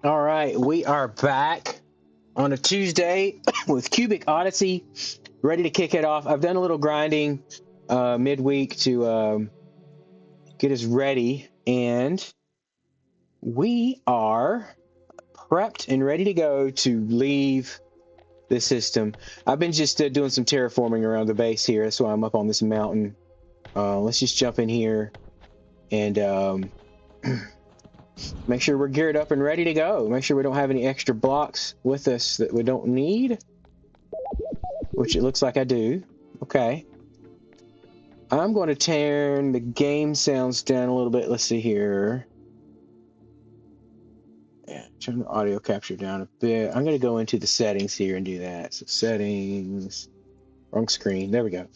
All right, we are back on a Tuesday with Cubic Odyssey, ready to kick it off. I've done a little grinding midweek to get us ready, and we are prepped and ready to go to leave the system. I've been just doing some terraforming around the base here. That's why I'm up on this mountain. Let's just jump in here and make sure we're geared up and ready to go. Make sure we don't have any extra blocks with us that we don't need, which it looks like I do. Okay. I'm going to turn the game sounds down a little bit. Let's see here. Yeah, turn the audio capture down a bit. I'm going to go into the settings here and do that. So settings, wrong screen. There we go.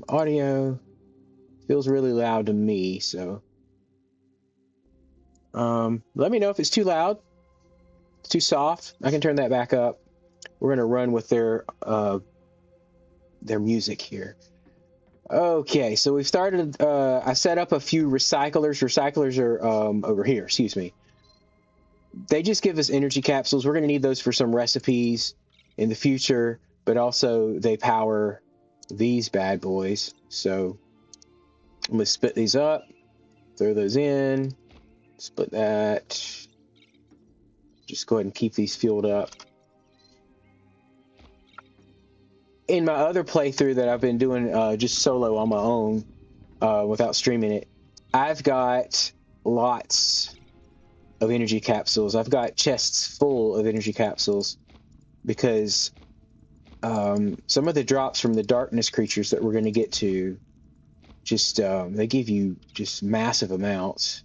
Audio feels really loud to me. So, let me know if it's too loud, it's too soft. I can turn that back up. We're going to run with their music here. Okay, so we've started. I set up a few recyclers. Recyclers are over here. Excuse me. They just give us energy capsules. We're going to need those for some recipes in the future, but also they power these bad boys. So I'm going to split these up, throw those in, split that. Just go ahead and keep these fueled up. In my other playthrough that I've been doing just solo on my own without streaming it, I've got lots of energy capsules. I've got chests full of energy capsules because some of the drops from the darkness creatures that we're going to get to just they give you just massive amounts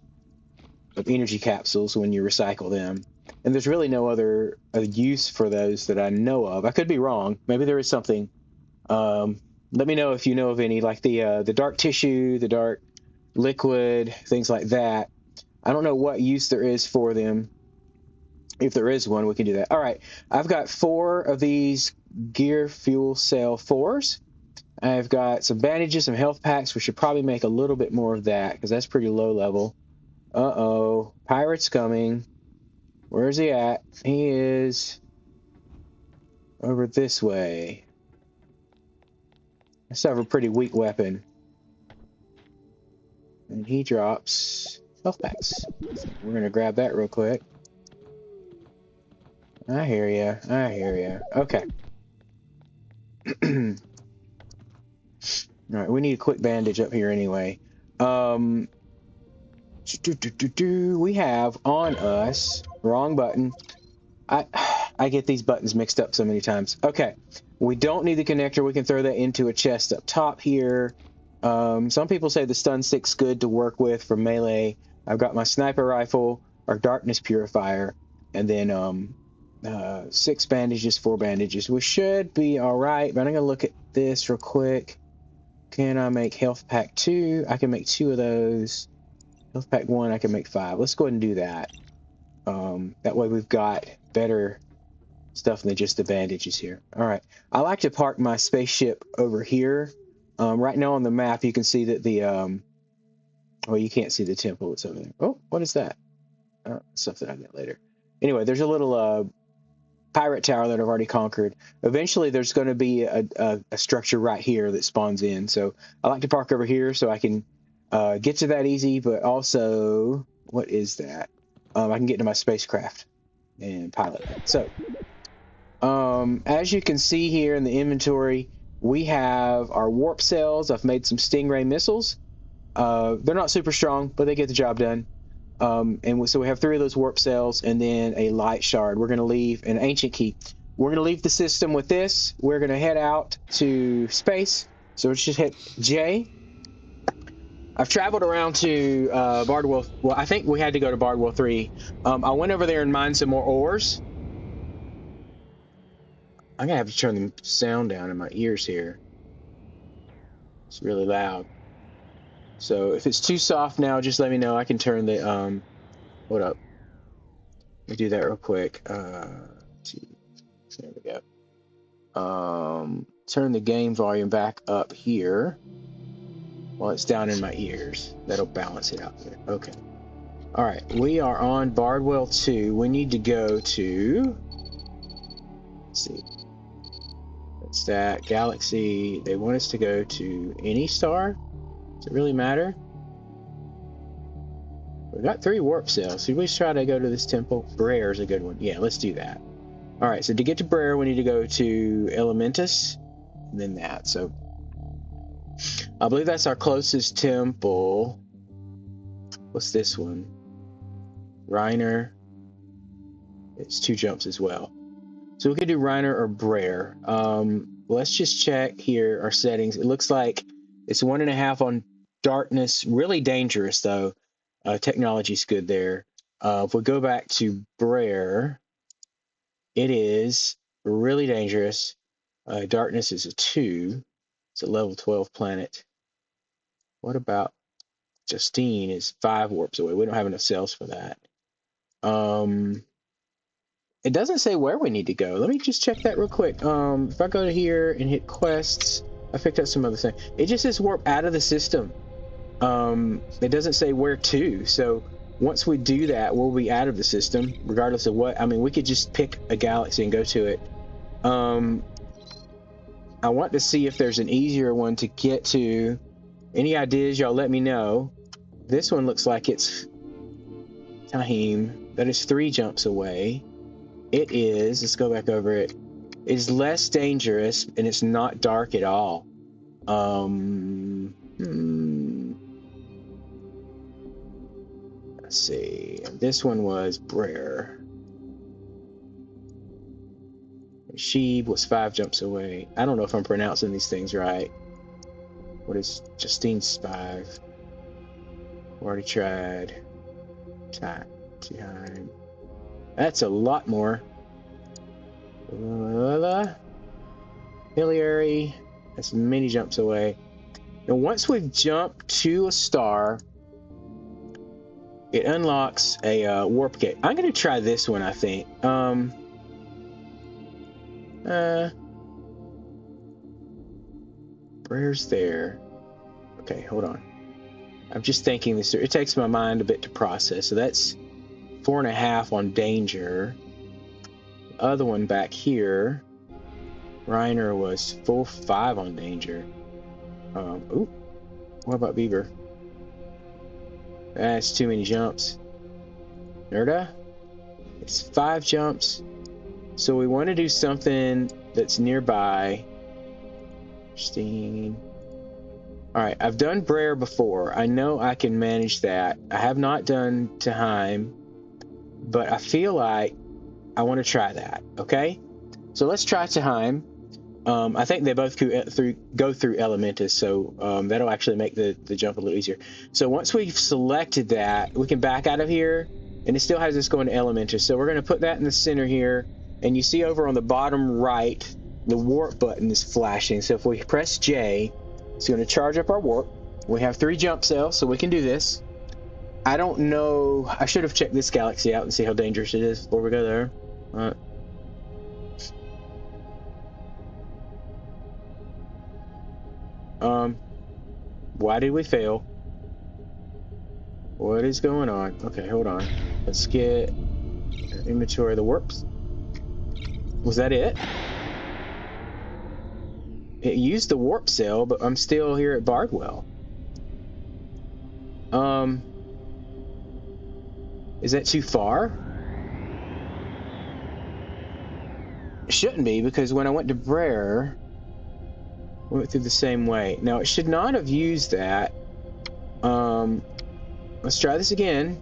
of energy capsules when you recycle them. And there's really no other use for those that I know of. I could be wrong. Maybe there is something. Let me know if you know of any, like the dark tissue, the dark liquid, things like that. I don't know what use there is for them. If there is one, we can do that. All right. I've got 4 of these gear fuel cell 4s. I've got some bandages, some health packs. We should probably make a little bit more of that because that's pretty low level. Uh-oh. Pirate's coming. Where's he at? He is over this way. I still have a pretty weak weapon. And he drops health packs. We're going to grab that real quick. I hear ya. I hear ya. Okay. All right, we need a quick bandage up here anyway. We have on us, wrong button. I get these buttons mixed up so many times. Okay, we don't need the connector. We can throw that into a chest up top here. Some people say the stun stick's good to work with for melee. I've got my sniper rifle, our darkness purifier, and then 6 bandages, 4 bandages. We should be all right, but I'm gonna look at this real quick. Can I make health pack 2? I can make 2 of those. Health pack 1, I can make 5. Let's go ahead and do that. That way we've got better stuff than just the bandages here. All right. I like to park my spaceship over here. Right now on the map, you can see that the, well, you can't see the temple. It's over there. Oh, what is that? Stuff that I get later. Anyway, there's a little pirate tower that I've already conquered. Eventually, there's going to be a structure right here that spawns in. So I like to park over here so I can get to that easy, but also, what is that? I can get to my spacecraft and pilot that. So, as you can see here in the inventory, we have our warp cells. I've made some Stingray missiles. They're not super strong, but they get the job done. So we have 3 of those warp cells and then a light shard. We're going to leave an ancient key. We're going to leave the system with this. We're going to head out to space. So let's just hit J. I've traveled around to Bardwell. Well, I think we had to go to Bardwell 3. I went over there and mined some more ores. I'm going to have to turn the sound down in my ears here. It's really loud. So if it's too soft now, just let me know. I can turn the, hold up. Let me do that real quick. There we go. Turn the game volume back up here while it's down in my ears. That'll balance it out there. Okay. All right, we are on Bardwell 2. We need to go to, let's see, what's that? Galaxy. They want us to go to any star? Does it really matter? We've got 3 warp cells. Should we try to go to this temple? Brer is a good one. Yeah, let's do that. All right, so to get to Brer, we need to go to Elementus, and then that. So I believe that's our closest temple. What's this one? Reiner. It's 2 jumps as well. So we could do Reiner or Brer. Let's just check here our settings. It looks like it's 1.5 on darkness. Really dangerous though. Technology's good there. If we go back to Brer, it is really dangerous. Darkness is a 2. It's a level 12 planet. What about Justine is 5 warps away. We don't have enough cells for that. It doesn't say where we need to go. Let me just check that real quick. If I go to here and hit quests, I picked up some other thing. It just says warp out of the system. It doesn't say where to. So once we do that, we'll be out of the system, regardless of what. I mean, we could just pick a galaxy and go to it. I want to see if there's an easier one to get to. Any ideas, y'all let me know. This one looks like it's Tahim. That is 3 jumps away. It is, let's go back over it. It is less dangerous and it's not dark at all. Let's see. This one was Brer. Sheeb was 5 jumps away. I don't know if I'm pronouncing these things right. What is Justine's 5? Already tried. Time. That's a lot more. Hilliary. That's many jumps away. Now, once we've jumped to a star, it unlocks a warp gate. I'm going to try this one, I think. Where's there? Okay, hold on. I'm just thinking this through. It takes my mind a bit to process. So that's 4.5 on danger. The other one back here, Reiner was full 5 on danger. Ooh, what about Beaver? That's too many jumps. Nerda, it's 5 jumps. So we want to do something that's nearby. Interesting. All right, I've done Brer before. I know I can manage that. I have not done Tahim, but I feel like I want to try that. Okay, so let's try Tahim. I think they both go through Elementus, so that'll actually make the jump a little easier. So once we've selected that, we can back out of here, and it still has us going to Elementus. So we're going to put that in the center here, and you see over on the bottom right, the warp button is flashing. So if we press J, it's going to charge up our warp. We have 3 jump cells, so we can do this. I don't know. I should have checked this galaxy out and see how dangerous it is before we go there. All right. Why did we fail? What is going on? Okay, hold on. Let's get inventory of the warps. Was that it? It used the warp cell, but I'm still here at Bardwell. Is that too far? It shouldn't be, because when I went to Brer, I went through the same way. Now, it should not have used that. Let's try this again.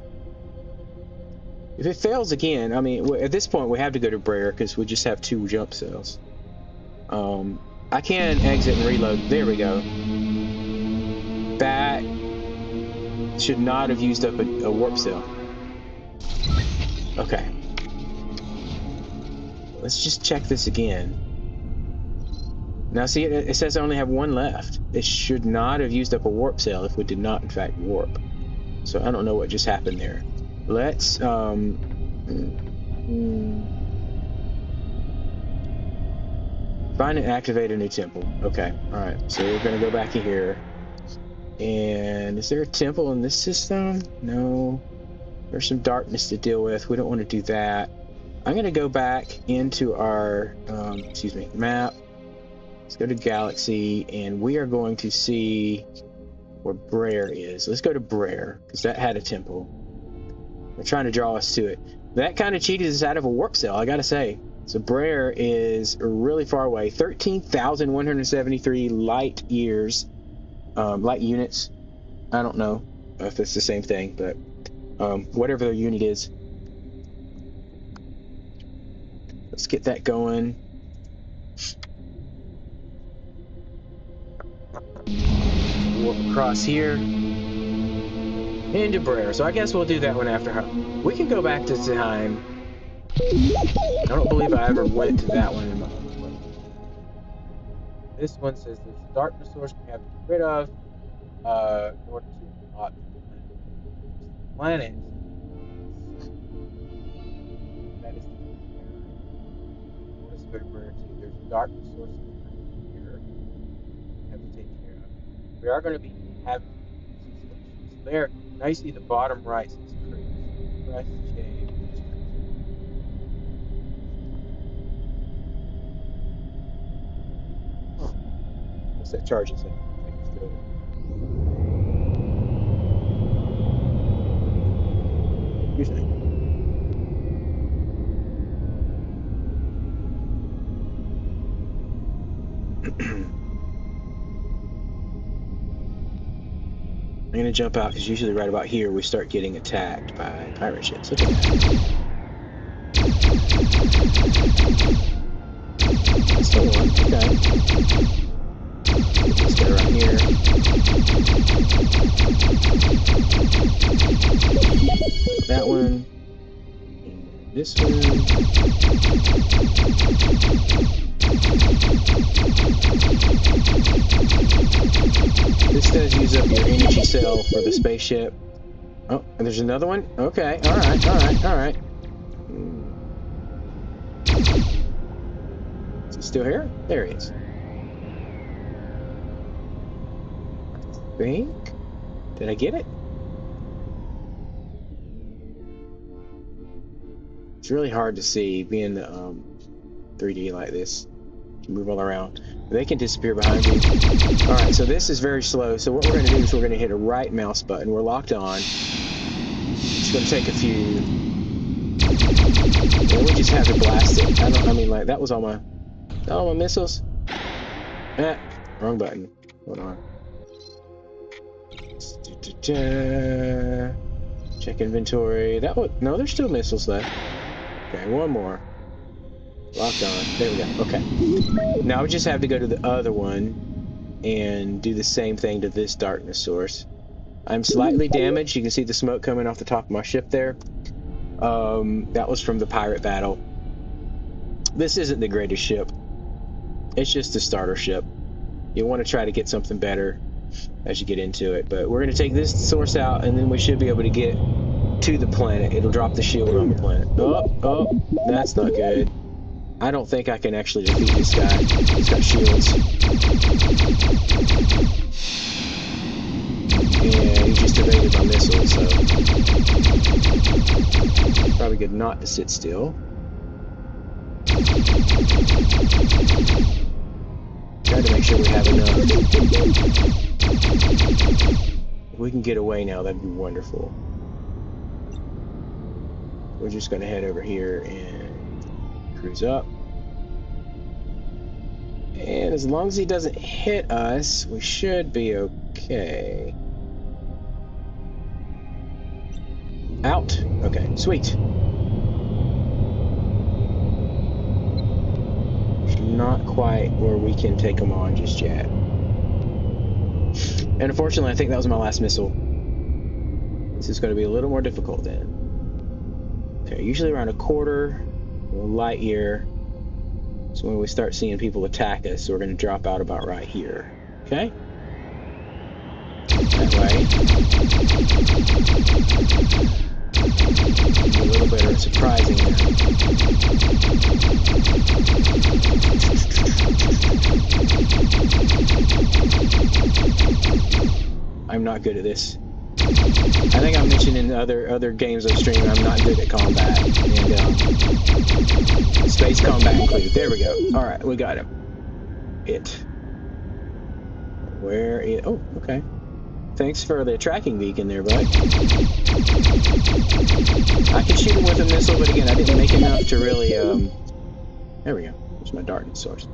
If it fails again, I mean, at this point, we have to go to Brer because we just have 2 jump cells. I can exit and reload. There we go. That should not have used up a warp cell. Okay. Let's just check this again. Now see, it says I only have 1 left. It should not have used up a warp cell if we did not, in fact, warp. So I don't know what just happened there. Let's, find and activate a new temple. Okay, alright. So we're going to go back in here. And is there a temple in this system? No. There's some darkness to deal with. We don't want to do that. I'm going to go back into our, map. Let's go to Galaxy, and we are going to see where Brer is. Let's go to Brer, because that had a temple. They're trying to draw us to it. That kind of cheated us out of a warp cell, I gotta say. So Brer is really far away. 13,173 light years. Light units. I don't know if it's the same thing, but whatever their unit is. Let's get that going. Warp across here. Into Brer. So I guess we'll do that one after her. We can go back to time. I don't believe I ever went to that one in my life. This one says there's a darkness source we have to get rid of in order to unlock the planet. That is the let's go to Brer too. There's a darkness source here we have to take care of. We are going to be having stations there. Now you see the bottom right says cruise. Press J. What's that charging thing? I think it's doing it. Usually. I'm going to jump out because usually right about here we start getting attacked by pirate ships. Look at that. That's the one. Okay. Put this guy right here. That one. And this one. This does use up your energy cell for the spaceship. Oh, and there's another one? Okay, alright. Is he still here? There he is. I think. Did I get it? It's really hard to see being 3D like this. You move all around. They can disappear behind you. Alright, so this is very slow. So what we're going to do is we're going to hit a right mouse button. We're locked on. It's going to take a few. And we just have to blast it. That was all my missiles. Wrong button. Hold on. Check inventory. No, there's still missiles left. Okay, one more. Locked on. There we go. Okay. Now we just have to go to the other one and do the same thing to this darkness source. I'm slightly damaged. You can see the smoke coming off the top of my ship there. That was from the pirate battle. This isn't the greatest ship. It's just a starter ship. You want to try to get something better as you get into it. But we're going to take this source out, and then we should be able to get to the planet. It'll drop the shield on the planet. Oh, that's not good. I don't think I can actually defeat this guy. He's got shields. And he just evaded my missile, so probably good not to sit still. Try to make sure we have enough. If we can get away now, that'd be wonderful. We're just going to head over here and cruise up. And as long as he doesn't hit us, we should be okay. Out. Okay, sweet. Not quite where we can take them on just yet. And unfortunately, I think that was my last missile. This is going to be a little more difficult then. Okay, usually around a quarter light year. So when we start seeing people attack us, we're going to drop out about right here. Okay? That way. A little bit of surprising there. I'm not good at this. I think I mentioned in other games I stream, I'm not good at combat, and space combat included. There we go. All right, we got him. Where is? Oh, okay. Thanks for the tracking beacon there, bud. I can shoot him with a missile, but again, I didn't make enough to really. There we go. There's my darkness source.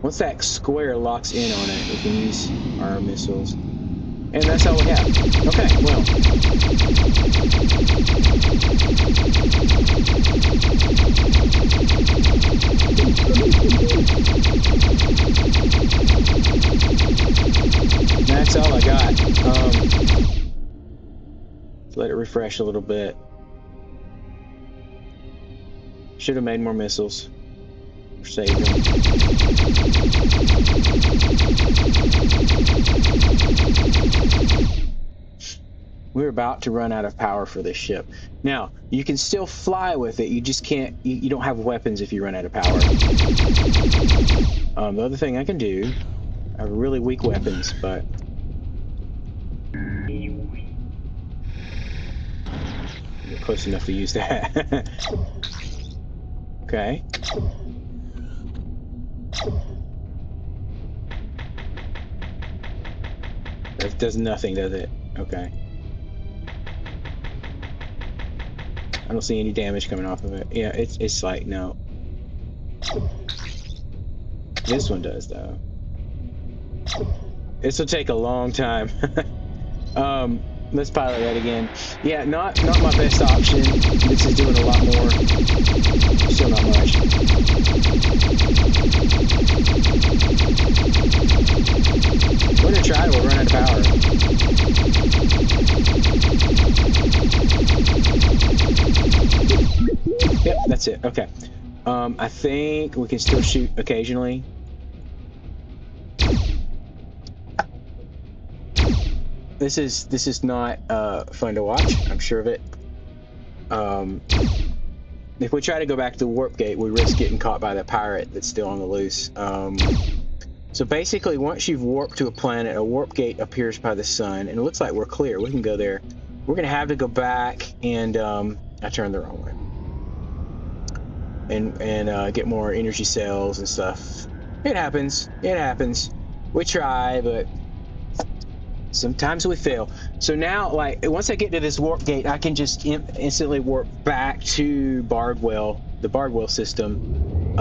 Once that square locks in on it, we can use our missiles. And that's all we have. Okay, well. That's all I got. Let it refresh a little bit. Should have made more missiles. Or saved them. We're about to run out of power for this ship. Now, you can still fly with it. You just can't, you don't have weapons if you run out of power. The other thing I can do, I have really weak weapons, but we're close enough to use that. Okay. That does nothing, does it? Okay. I don't see any damage coming off of it. Yeah, it's like, no. This one does, though. This will take a long time. Let's pilot that again. Yeah, not my best option. This is doing a lot more. Still not much. We're gonna try it. We'll run out of power. Yep, that's it. Okay. I think we can still shoot occasionally. This is not fun to watch. I'm sure of it. If we try to go back to the warp gate, we risk getting caught by the pirate that's still on the loose. So basically, once you've warped to a planet, a warp gate appears by the sun, and it looks like we're clear. We can go there. We're gonna have to go back and I turned the wrong way. And get more energy cells and stuff. It happens. It happens. We try, but sometimes we fail. So now, like, once I get to this warp gate, I can just instantly warp back to Bardwell, the Bardwell system.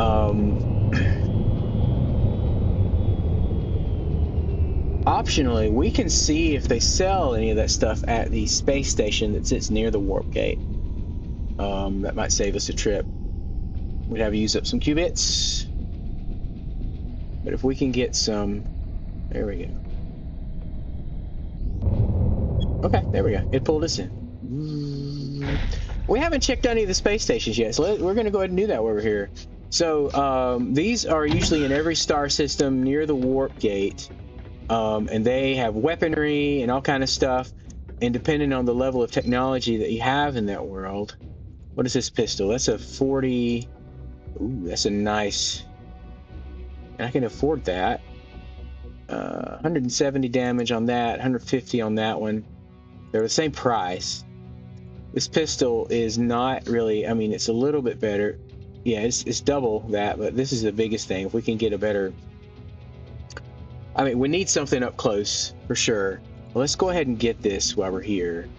Optionally, we can see if they sell any of that stuff at the space station that sits near the warp gate. That might save us a trip. We'd have to use up some qubits. But if we can get some... There we go. Okay, there we go. It pulled us in. We haven't checked any of the space stations yet, so we're going to go ahead and do that while we're here. So these are usually in every star system near the warp gate, and they have weaponry and all kind of stuff. And depending on the level of technology that you have in that world, what is this pistol? That's a 40. Ooh, that's a nice. And I can afford that. 170 damage on that, 150 on that one. They're the same price. This pistol is not really, I mean, it's a little bit better. Yeah, it's double that, but this is the biggest thing. If we can get a better... I mean, we need something up close, for sure. Well, let's go ahead and get this while we're here.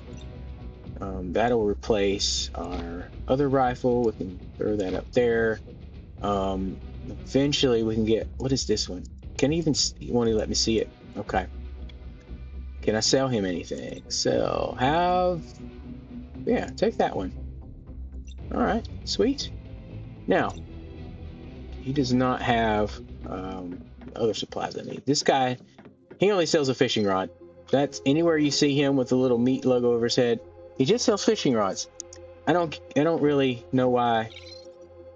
That'll replace our other rifle. We can throw that up there. Eventually, we can get... What is this one? Can he even... You want to let me see it? Okay. Can I sell him anything? Sell. Have... Yeah, take that one. Alright, sweet. Now, he does not have other supplies I need. This guy, he only sells a fishing rod. That's anywhere you see him with the little meat logo over his head, he just sells fishing rods. I don't really know why.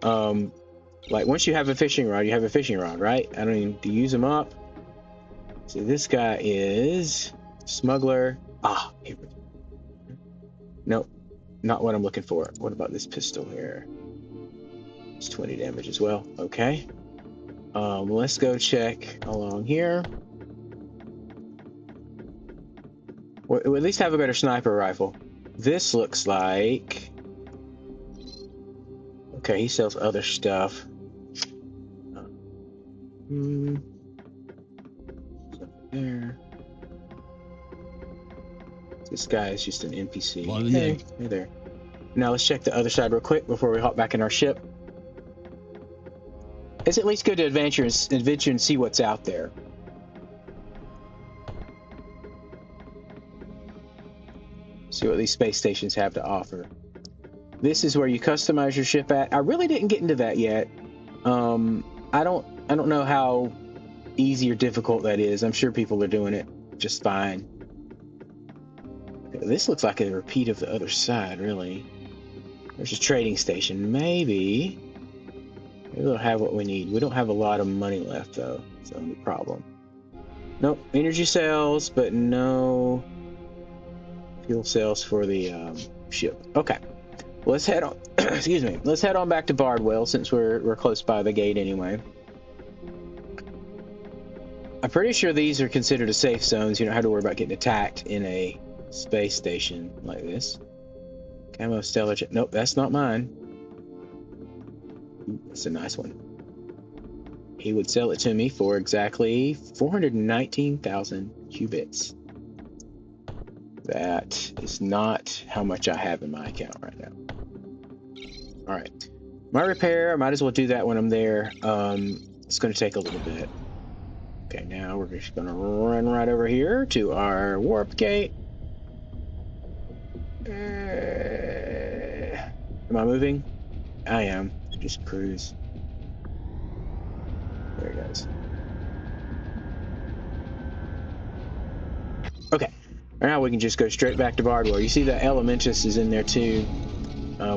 Like, once you have a fishing rod, you have a fishing rod, right? I don't need to use them up. So this guy is smuggler. Ah, here we go. Nope, not what I'm looking for. What about this pistol here? It's 20 damage as well. Okay. Let's go check along here. We'll at least have a better sniper rifle. This looks like... Okay, he sells other stuff. There. This guy is just an NPC. Hey there. Now let's check the other side real quick before we hop back in our ship. It's at least good to adventure and see what's out there. See what these space stations have to offer. This is where you customize your ship at. I really didn't get into that yet. I don't know how easy or difficult that is. I'm sure people are doing it just fine. This looks like a repeat of the other side, really. There's a trading station. Maybe we'll have what we need. We don't have a lot of money left, though. So no problem. Nope. Energy cells, but no fuel cells for the ship. Okay. Let's head on. Excuse me. Let's head on back to Bardwell since we're close by the gate anyway. I'm pretty sure these are considered a safe zones. You don't have to worry about getting attacked in a space station like this. Camo stellar. Nope, that's not mine. That's a nice one. He would sell it to me for exactly 419,000 qubits. That is not how much I have in my account right now. All right, my repair, I might as well do that when I'm there. It's going to take a little bit. Okay, now we're just going to run right over here to our warp gate. Am I moving? I am. Just cruise. There it goes. Okay. Now we can just go straight back to Bardwell. You see that Elementus is in there too.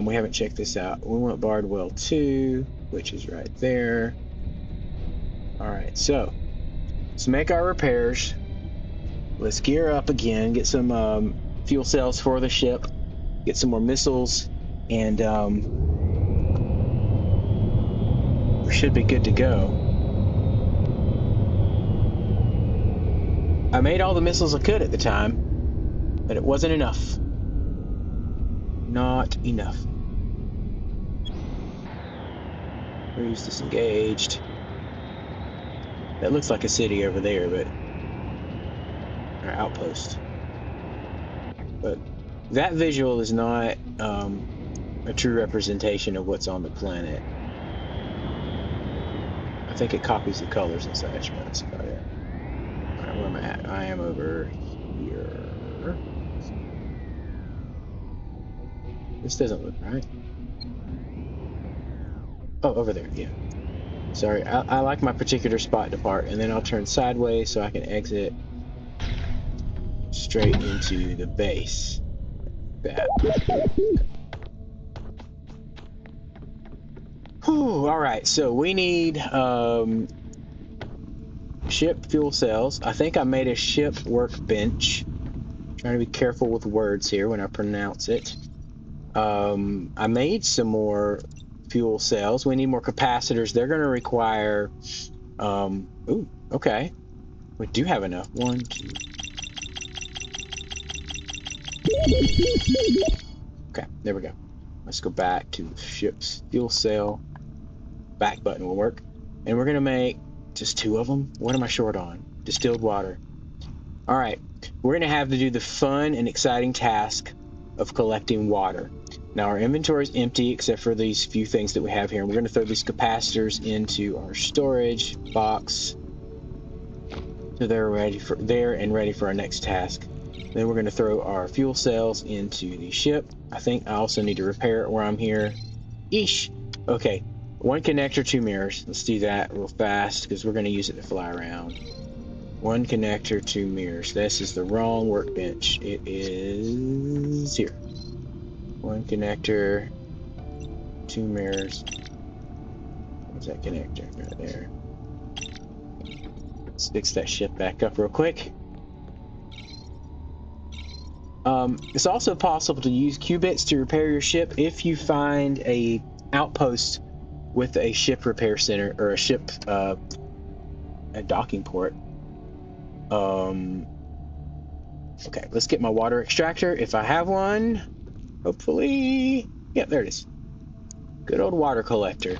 We haven't checked this out. We want Bardwell 2, which is right there. Alright, so let's make our repairs. Let's gear up again, get some fuel cells for the ship, get some more missiles, and we should be good to go. I made all the missiles I could at the time, but it wasn't enough. Not enough. Cruise disengaged. That looks like a city over there, but our outpost. But that visual is not a true representation of what's on the planet. I think it copies the colors and such, but that's about it. Alright, where am I at? I am over here. This doesn't look right. Oh, over there, yeah. Sorry, I like my particular spot to park, and then I'll turn sideways so I can exit straight into the base. That. Whew, alright, so we need ship fuel cells. I think I made a ship workbench. Trying to be careful with words here when I pronounce it. I made some more fuel cells. We need more capacitors. They're going to require... ooh, okay. We do have enough. 1, 2... Okay, there we go. Let's go back to the ship's fuel cell. Back button will work. And we're going to make just 2 of them. What am I short on? Distilled water. Alright, we're going to have to do the fun and exciting task of collecting water. Now our inventory is empty except for these few things that we have here. And we're going to throw these capacitors into our storage box so they're ready for our next task. Then we're going to throw our fuel cells into the ship. I think I also need to repair it where I'm here. Eesh. Okay, 1 connector, 2 mirrors. Let's do that real fast because we're going to use it to fly around. 1 connector, 2 mirrors. This is the wrong workbench. It is here. 1 connector, 2 mirrors. Where's that connector? Right there. Let's fix that ship back up real quick. It's also possible to use qubits to repair your ship if you find a outpost with a ship repair center or a ship a docking port. Okay, let's get my water extractor if I have one. Hopefully. Yep, there it is. Good old water collector.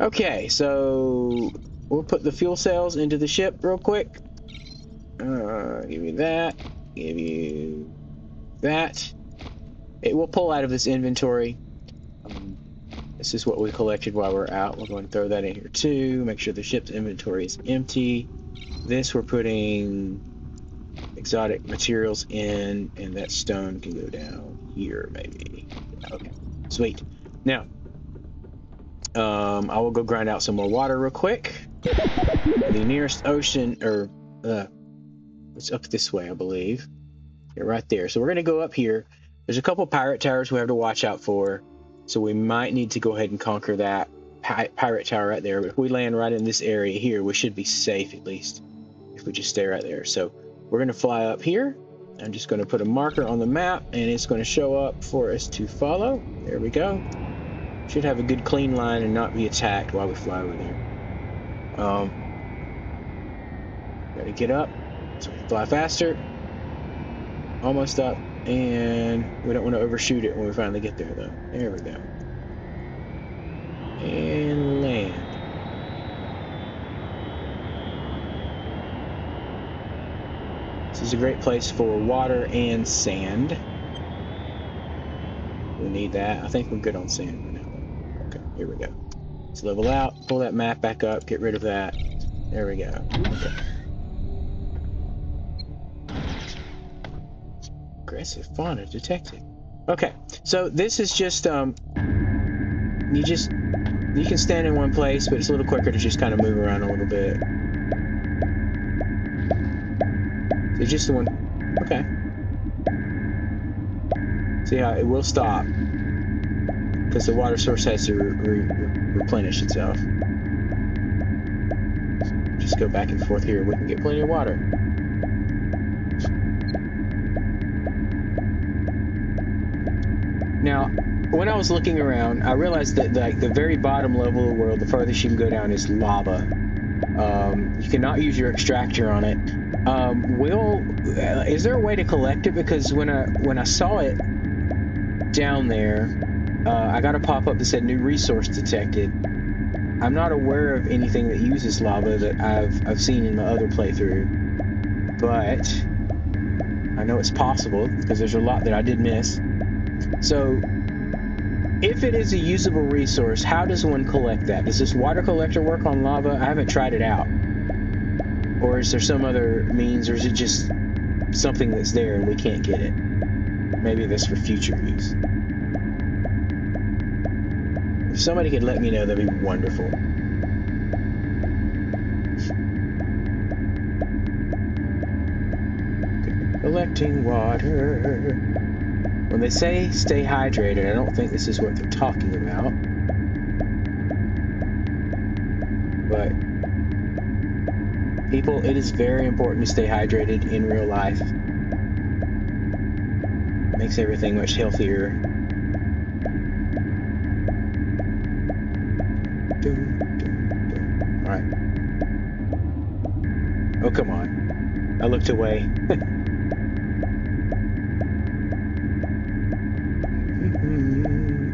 Okay, so we'll put the fuel cells into the ship real quick. Give you that. Give you that. It will pull out of this inventory. This is what we collected while we're out. We're going to throw that in here too. Make sure the ship's inventory is empty. This we're putting exotic materials in, and that stone can go down here maybe. Yeah, okay, sweet. Now, I will go grind out some more water real quick. The nearest ocean, or it's up this way, I believe. Yeah, right there. So we're going to go up here. There's a couple pirate towers we have to watch out for. So we might need to go ahead and conquer that pirate tower right there. But if we land right in this area here, we should be safe at least if we just stay right there. So we're going to fly up here. I'm just going to put a marker on the map and it's going to show up for us to follow. There we go. Should have a good clean line and not be attacked while we fly over there. Got to get up so we can fly faster. Almost up, and we don't want to overshoot it when we finally get there, though. There we go. And land. This is a great place for water and sand. We need that. I think we're good on sand right now. Okay, here we go. Let's level out, pull that map back up, get rid of that. There we go. Okay. Aggressive fauna detected. Okay, so this is just you can stand in one place, but it's a little quicker to just kind of move around a little bit. So just the one. Okay. See how it will stop because the water source has to replenish itself. Just go back and forth here. We can get plenty of water. Now, when I was looking around, I realized that like the very bottom level of the world, the farthest you can go down is lava. You cannot use your extractor on it. Is there a way to collect it? Because when I saw it down there, I got a pop-up that said new resource detected. I'm not aware of anything that uses lava that I've seen in my other playthrough, but I know it's possible because there's a lot that I did miss. So, if it is a usable resource, how does one collect that? Does this water collector work on lava? I haven't tried it out. Or is there some other means, or is it just something that's there and we can't get it? Maybe that's for future use. If somebody could let me know, that'd be wonderful. Okay. Collecting water. When they say stay hydrated, I don't think this is what they're talking about. But people, it is very important to stay hydrated in real life. It makes everything much healthier. All right. Oh, come on. I looked away.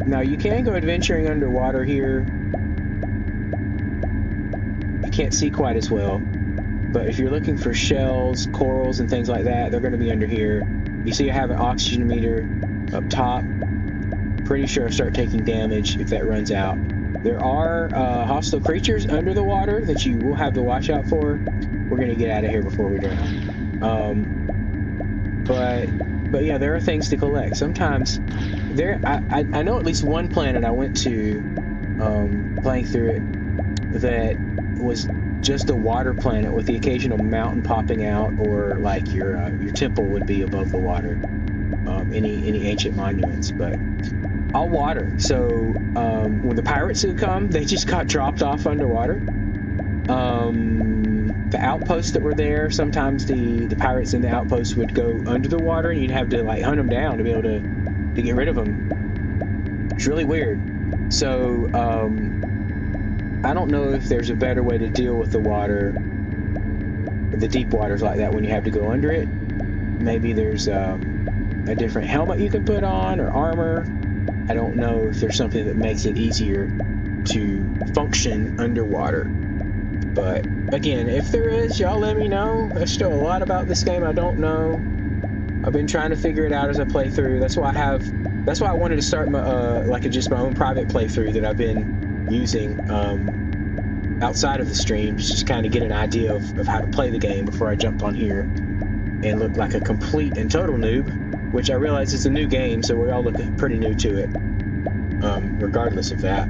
Now, you can go adventuring underwater here. You can't see quite as well. But if you're looking for shells, corals, and things like that, they're going to be under here. You see I have an oxygen meter up top. Pretty sure I start taking damage if that runs out. There are hostile creatures under the water that you will have to watch out for. We're going to get out of here before we drown. But yeah, there are things to collect. Sometimes I know at least one planet I went to playing through it that was just a water planet with the occasional mountain popping out, or like your temple would be above the water. Any ancient monuments, but all water. So when the pirates would come, they just got dropped off underwater. The outposts that were there, sometimes the pirates in the outposts would go under the water, and you'd have to like hunt them down to be able to get rid of them. It's really weird. So I don't know if there's a better way to deal with the water, the deep waters like that, when you have to go under it. maybe there's a different helmet you can put on or armor. I don't know if there's something that makes it easier to function underwater. But again, if there is, y'all let me know. There's still a lot about this game I don't know. I've been trying to figure it out as I play through. That's why I wanted to start my just my own private playthrough that I've been using outside of the streams, just kind of get an idea of how to play the game before I jumped on here and look like a complete and total noob, which I realize is a new game, so we all look pretty new to it, regardless of that.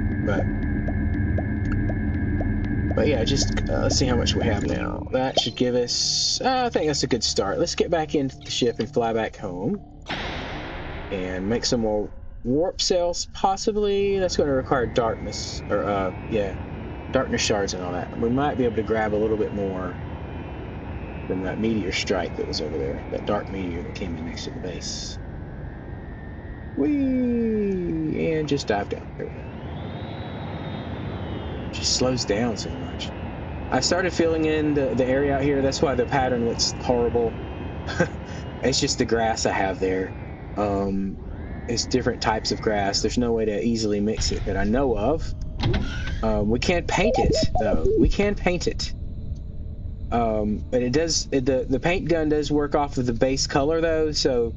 But yeah, just let's see how much we have now. That should give us, I think that's a good start. Let's get back into the ship and fly back home and make some more warp cells, possibly. That's going to require darkness, or darkness shards and all that. We might be able to grab a little bit more from that meteor strike that was over there, that dark meteor that came in next to the base. Whee! And just dive down. There we go. It just slows down so much. I started filling in the area out here. That's why the pattern looks horrible. It's just the grass I have there. It's different types of grass. There's no way to easily mix it that I know of. We can't paint it, though. We can paint it. But it does, the paint gun does work off of the base color, though, so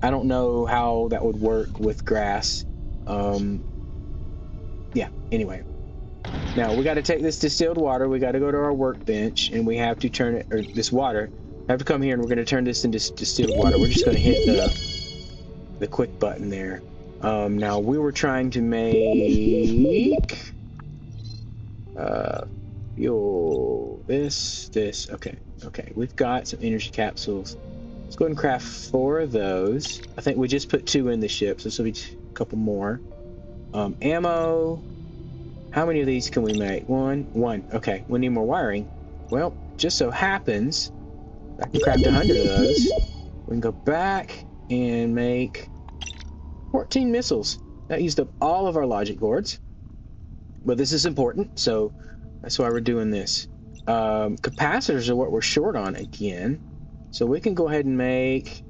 I don't know how that would work with grass. Yeah, anyway. Now, we got to take this distilled water, we got to go to our workbench, and we have to turn it, or this water, I have to come here and we're going to turn this into distilled water. We're just going to hit the quick button there. Now, we were trying to make fuel, this, okay, we've got some energy capsules. Let's go ahead and craft 4 of those. I think we just put 2 in the ship, so this will be a couple more. Ammo. How many of these can we make? One. Okay, we need more wiring. Well, just so happens I can craft 100 of those. We can go back and make 14 missiles. That used up all of our logic boards. But this is important, so that's why we're doing this. Capacitors are what we're short on again. So we can go ahead and make...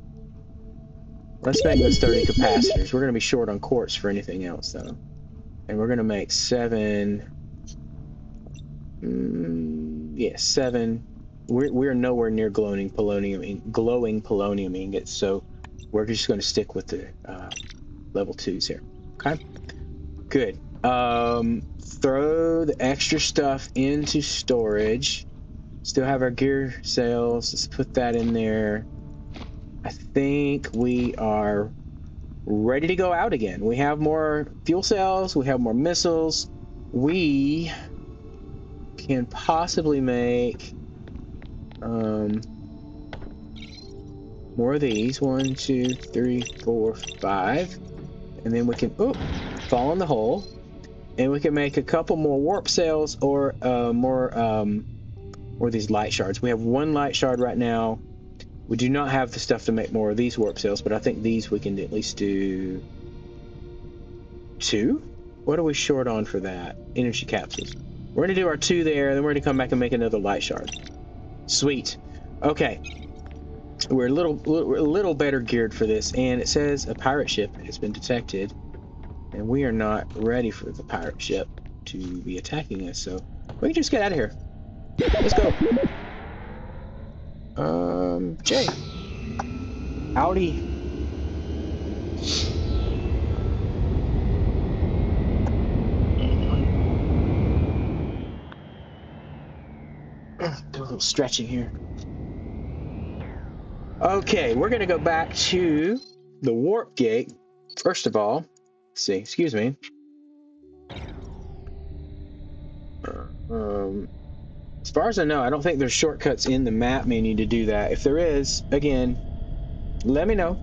Let's make those 30 capacitors. We're going to be short on quartz for anything else, though. And we're going to make 7... 7. We're nowhere near glowing polonium ingots, so we're just going to stick with the level 2s here. Okay, good. Throw the extra stuff into storage. Still have our gear cells. Let's put that in there. I think we are ready to go out again. We have more fuel cells. We have more missiles. We can possibly make more of these. 1, 2, 3, 4, 5. And then we can fall in the hole. And we can make a couple more warp cells or more these light shards. We have 1 light shard right now. We do not have the stuff to make more of these warp cells, but I think these we can at least do 2. What are we short on for that? Energy capsules. We're going to do our 2 there, then we're going to come back and make another light shard. Sweet. Okay. We're a little better geared for this, and it says a pirate ship has been detected, and we are not ready for the pirate ship to be attacking us, so we can just get out of here. Let's go. Jay. Howdy. Do a little stretching here. Okay, we're going to go back to the warp gate. First of all, let's see, excuse me. As far as I know, I don't think there's shortcuts in the map menu to do that. If there is, again, let me know.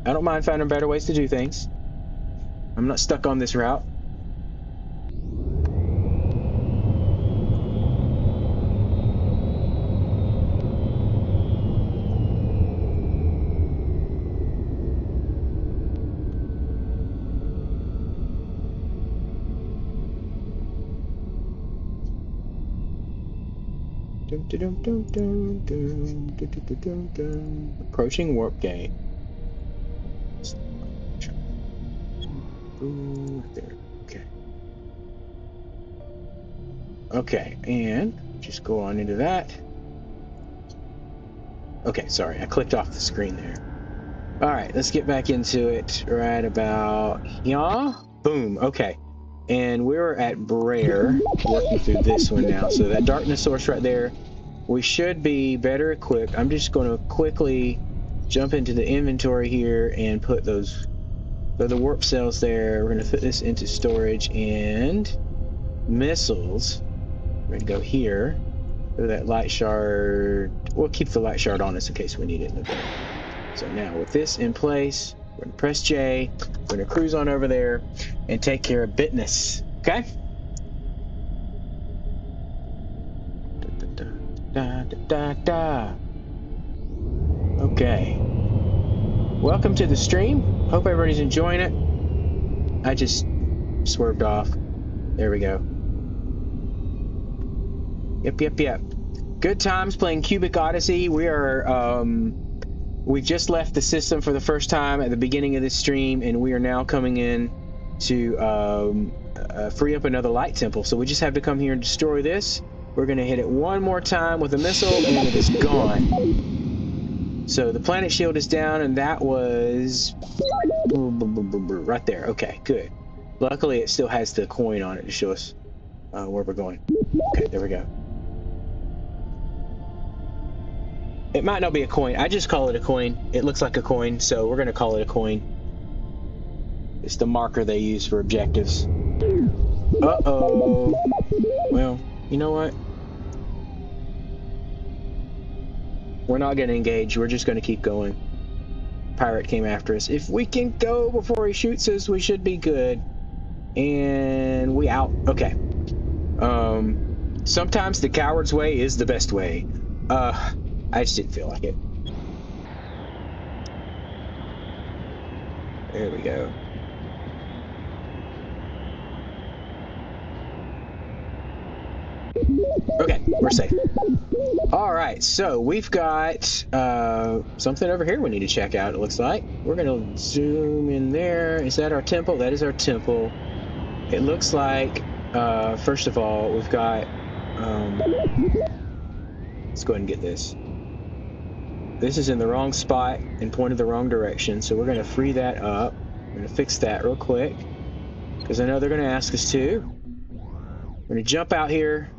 I don't mind finding better ways to do things. I'm not stuck on this route. Approaching warp gate. Ooh, right there. Okay. Okay, and just go on into that. Okay, sorry, I clicked off the screen there. All right, let's get back into it right about here. Boom, okay. And we're at Brer, working through this one now. So that darkness source right there, we should be better equipped. I'm just going to quickly jump into the inventory here and put those, so the warp cells there. We're going to put this into storage and missiles. We're going to go here. So that light shard, we'll keep the light shard on us in case we need it in the day. So now with this in place, we're going to press J, we're going to cruise on over there and take care of business. Okay? Da, da, da, da. Okay. Welcome to the stream. Hope everybody's enjoying it. I just swerved off. There we go. Yep. Good times playing Cubic Odyssey. We've just left the system for the first time at the beginning of this stream, and we are now coming in to free up another light temple. So we just have to come here and destroy this. We're going to hit it one more time with a missile, and it is gone. So the planet shield is down, and that was right there. Okay, good. Luckily, it still has the coin on it to show us where we're going. Okay, there we go. It might not be a coin. I just call it a coin. It looks like a coin, so we're going to call it a coin. It's the marker they use for objectives. Uh-oh. Well, you know what? We're not going to engage. We're just going to keep going. Pirate came after us. If we can go before he shoots us, we should be good. And we out. Okay. Sometimes the coward's way is the best way. I just didn't feel like it. There we go. Okay, we're safe. All right, so we've got something over here we need to check out, it looks like. We're going to zoom in there. Is that our temple? That is our temple. It looks like, first of all, we've got... let's go ahead and get this. This is in the wrong spot and pointed the wrong direction, so we're going to free that up. We're going to fix that real quick, because I know they're going to ask us to. We're going to jump out here.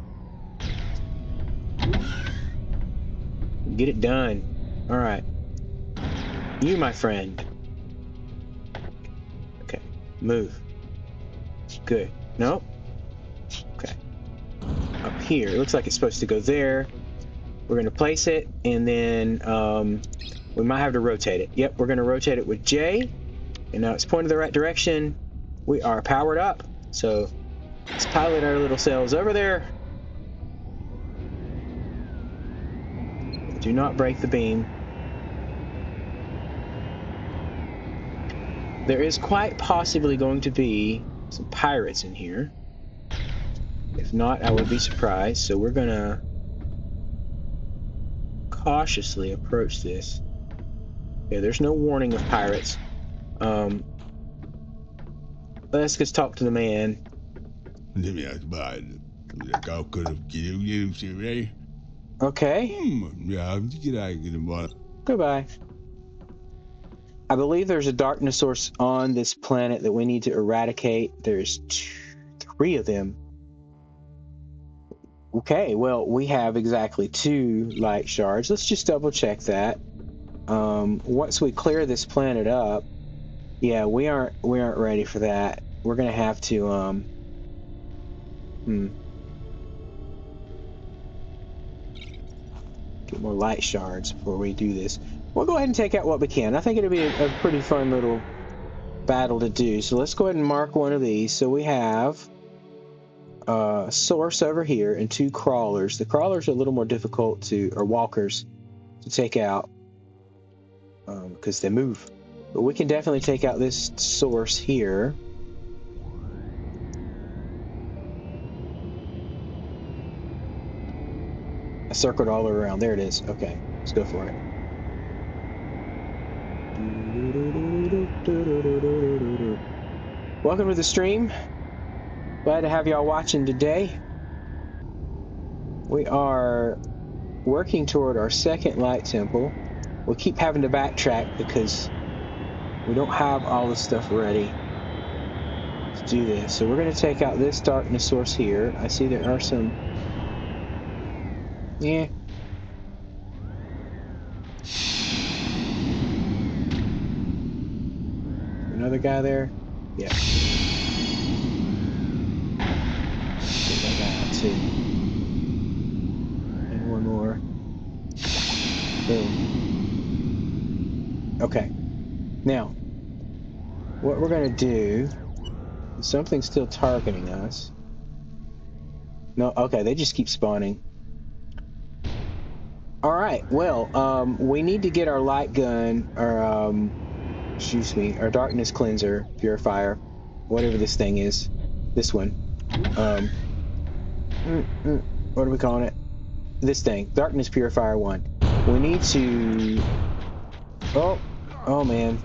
Get it done. All right. You, my friend. Okay. Move. Good. Nope. Okay. Up here. It looks like it's supposed to go there. We're going to place it, and then we might have to rotate it. Yep, we're going to rotate it with J. And now it's pointed the right direction. We are powered up. So let's pilot our little cells over there. Do not break the beam. There is quite possibly going to be some pirates in here. If not, I would be surprised. So we're gonna cautiously approach this. Yeah, there's no warning of pirates. Let's just talk to the man. Okay. Goodbye. I believe there's a darkness source on this planet that we need to eradicate. There's 3 of them. Okay, well, we have exactly 2 light shards. Let's just double check that. Once we clear this planet up, yeah, we aren't ready for that. We're gonna have to get more light shards before we do this. We'll go ahead and take out what we can. I think it'll be a pretty fun little battle to do. So let's go ahead and mark one of these. So we have a source over here and 2 crawlers. The crawlers are a little more difficult to, or walkers, to take out because they move. But we can definitely take out this source here. I circled all around. There it is. Okay, let's go for it. Welcome to the stream. Glad to have y'all watching today. We are working toward our second light temple. We'll keep having to backtrack because we don't have all the stuff ready to do this. So we're going to take out this darkness source here. I see there are some... Yeah. Another guy there? Yeah. Get that guy out too. And one more. Boom. Okay. Now, what we're going to do... Something's still targeting us. No, okay, they just keep spawning. Alright, well, we need to get our light gun, or, excuse me, our darkness cleanser, purifier, whatever this thing is. This one. What are we calling it? This thing. Darkness Purifier 1. We need to... Oh man.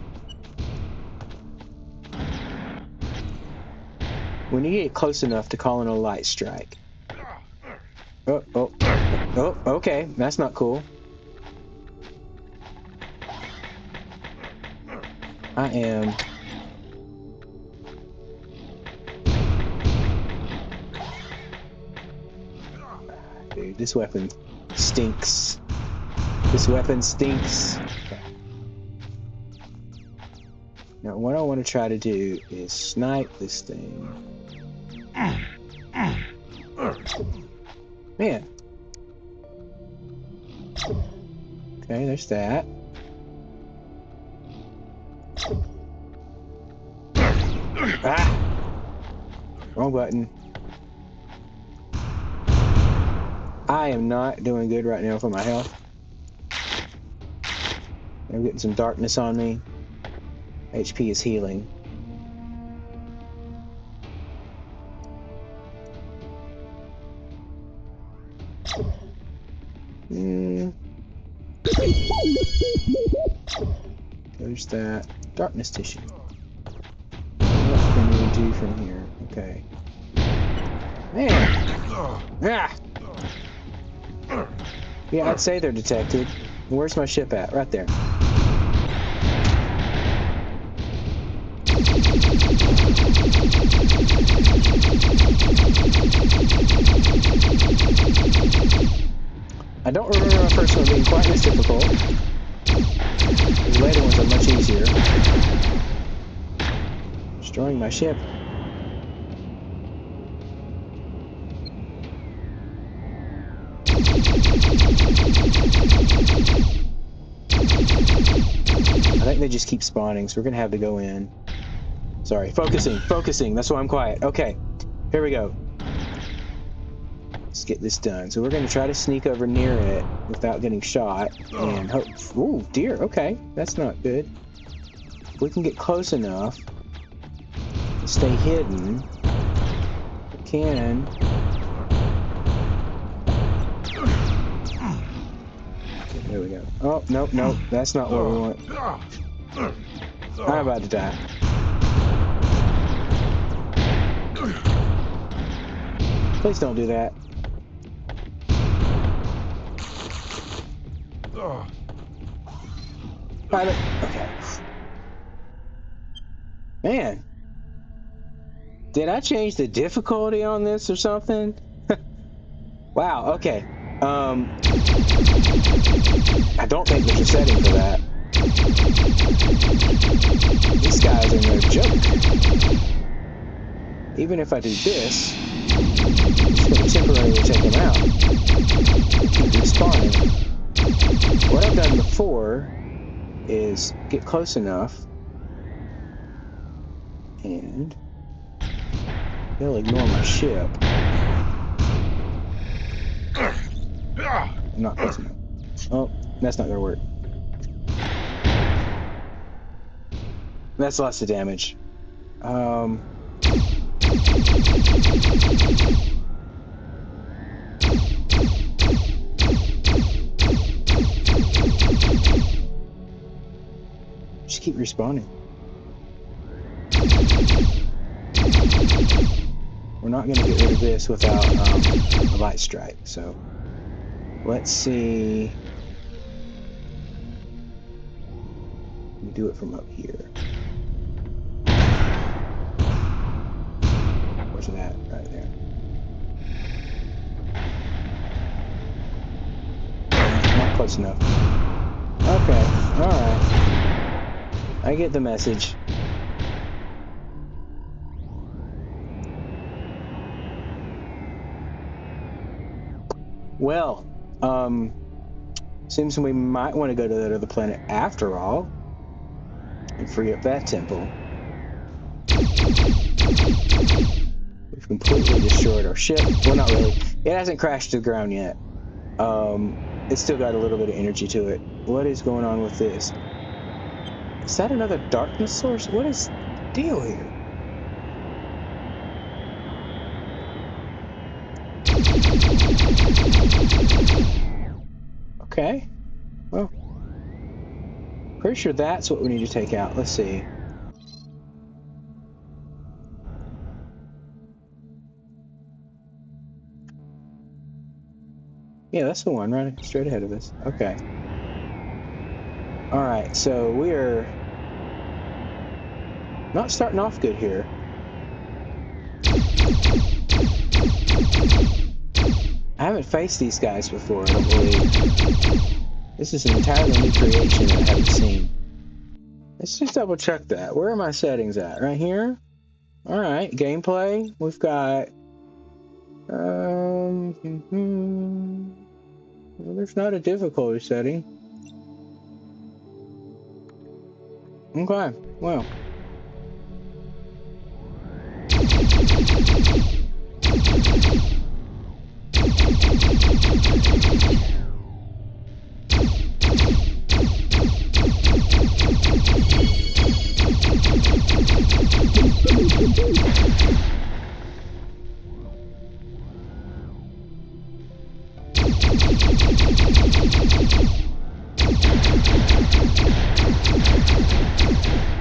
We need to get close enough to call in a light strike. Oh, okay. That's not cool. I am... Dude, this weapon stinks. This weapon stinks. Okay. Now, what I want to try to do is snipe this thing. Man. Okay, there's that. Ah! Wrong button. I am not doing good right now for my health. I'm getting some darkness on me. HP is healing. There's that. Darkness tissue. What can we do from here? Okay. Man! Ah! Yeah, I'd say they're detected. Where's my ship at? Right there. I don't remember my first one being quite this difficult. The later ones are much easier. Destroying my ship. I think they just keep spawning, so we're gonna have to go in. Sorry, focusing. That's why I'm quiet. Okay, here we go. Let's get this done. So we're gonna try to sneak over near it without getting shot, and hope. Ooh, dear. Okay, that's not good. If we can get close enough to stay hidden, we can. Okay, there we go. Oh, nope, that's not what we want. I'm about to die. Please don't do that. Pilot. Okay. Man. Did I change the difficulty on this or something? Wow, okay. I don't think there's a setting for that. These guys are no joke. Even if I do this, it's going to temporarily take them out. Keep respawning. What I've done before is get close enough and they'll ignore my ship. I'm not close enough. Oh, that's not going to work. That's lots of damage. keep respawning? We're not going to get rid of this without a light strike, so let's see. We do it from up here. Where's that? Right there. Not close enough. Okay, alright. I get the message. Well, seems we might want to go to that other planet after all and free up that temple. We've completely destroyed our ship. Well, not really. It hasn't crashed to the ground yet. It's still got a little bit of energy to it. What is going on with this? Is that another darkness source? What is the deal here? Okay. Well, pretty sure that's what we need to take out. Let's see. Yeah, that's the one right straight ahead of us. Okay. Alright, so we are not starting off good here. I haven't faced these guys before, I don't believe. This is an entirely new creation that I haven't seen. Let's just double check that. Where are my settings at? Right here? Alright, gameplay. We've got... well, there's not a difficulty setting. Okay, well.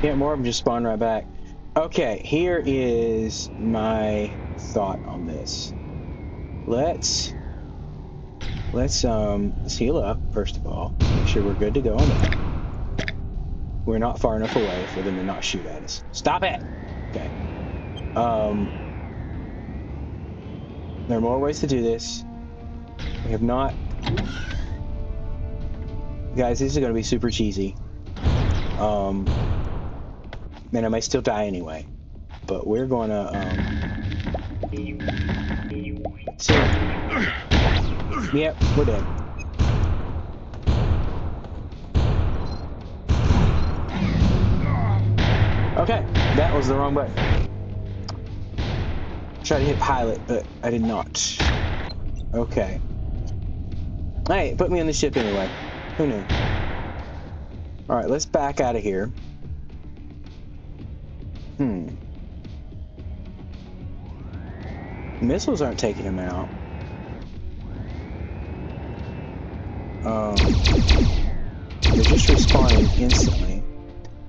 Yeah, more of them just spawn right back. Okay, here is my thought on this. Let's heal up first of all. Make sure we're good to go on that. We're not far enough away for them to not shoot at us. Stop it! Okay. There are more ways to do this. We have not... Guys, this is going to be super cheesy. And I may still die anyway. But we're going to... see. Yep, we're dead. Okay, that was the wrong button. Tried to hit pilot, but I did not. Okay. Hey, put me on the ship anyway. Who knew? Alright, let's back out of here. Missiles aren't taking him out. They're just respawning instantly.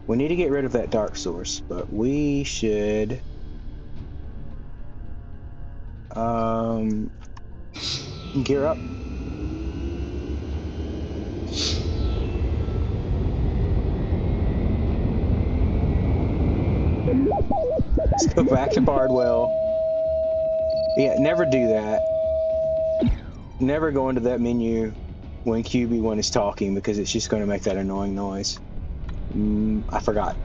We need to get rid of that dark source, but we should... gear up. Let's go back to Bardwell. Yeah, never do that. Never go into that menu when QB1 is talking because it's just going to make that annoying noise. I forgot.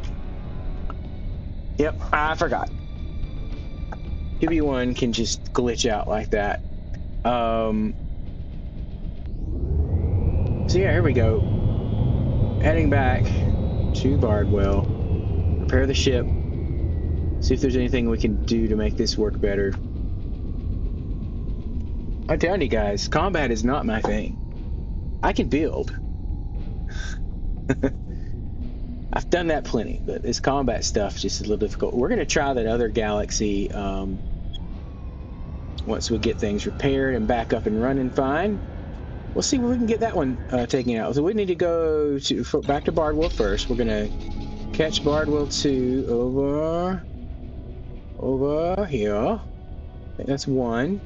Yep, I forgot. QB1 can just glitch out like that. So yeah, here we go. Heading back to Bardwell. Prepare the ship. See if there's anything we can do to make this work better. I'm telling you guys, combat is not my thing. I can build. I've done that plenty, but this combat stuff is just a little difficult. We're going to try that other galaxy once we get things repaired and back up and running fine. We'll see if we can get that one taken out. So we need to go back to Bardwell first. We're going to Catch Bardwell 2 over here. I think that's 1.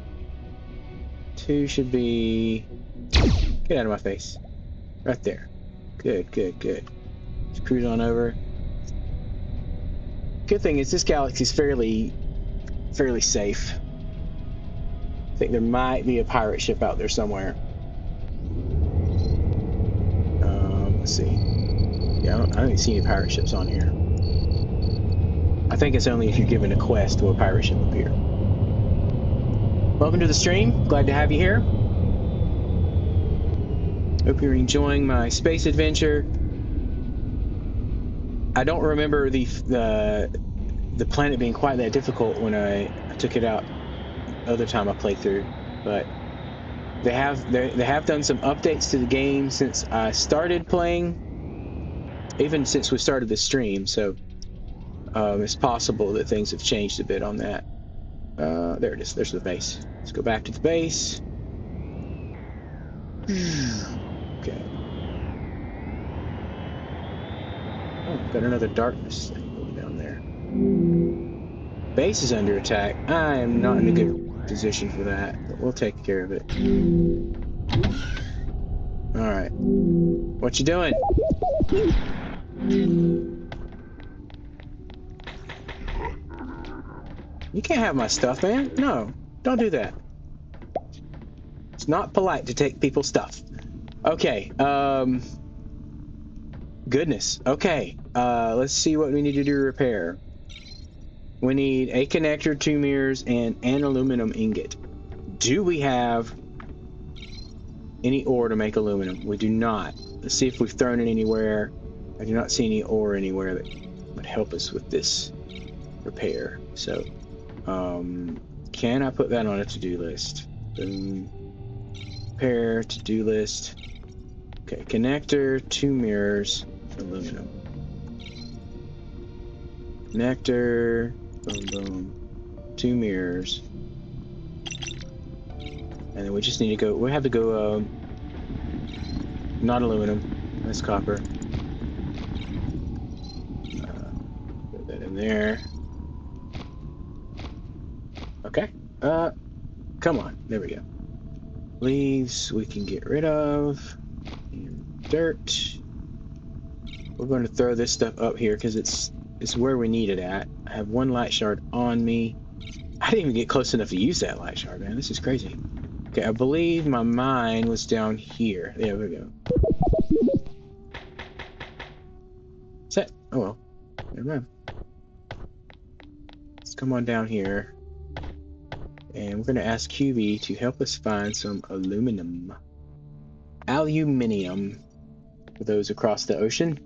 2 should be... Get out of my face. Right there. Good, good, good. Just cruise on over. Good thing is this galaxy's fairly safe. I think there might be a pirate ship out there somewhere. Let's see. Yeah, I don't even see any pirate ships on here. I think it's only if you're given a quest will a pirate ship appear. Welcome to the stream. Glad to have you here. Hope you're enjoying my space adventure. I don't remember the planet being quite that difficult when I took it out the other time I played through, but they have done some updates to the game since I started playing, even since we started the stream. So it's possible that things have changed a bit on that. There it is. There's the base. Let's go back to the base. Okay. Oh, got another darkness thing over down there. Base is under attack. I am not in a good position for that, but we'll take care of it. Alright. What you doing? You can't have my stuff, man. No, don't do that. It's not polite to take people's stuff. Okay, goodness. Okay, let's see what we need to do to repair. We need a connector, 2 mirrors, and an aluminum ingot. Do we have any ore to make aluminum? We do not. Let's see if we've thrown it anywhere. I do not see any ore anywhere that would help us with this repair. So, can I put that on a to-do list? Repair, to-do list. Okay, connector, 2 mirrors, aluminum. Connector, boom, boom, 2 mirrors. And then we just need to go, we have to go, not aluminum, that's copper. Put that in there. Okay, come on, there we go. Leaves we can get rid of. And dirt. We're going to throw this stuff up here because it's where we need it at. I have 1 light shard on me. I didn't even get close enough to use that light shard, man. This is crazy. Okay, I believe my mine was down here. There we go. Set. Oh well. Never mind. Let's come on down here. And we're going to ask QB to help us find some aluminum. Aluminium. For those across the ocean.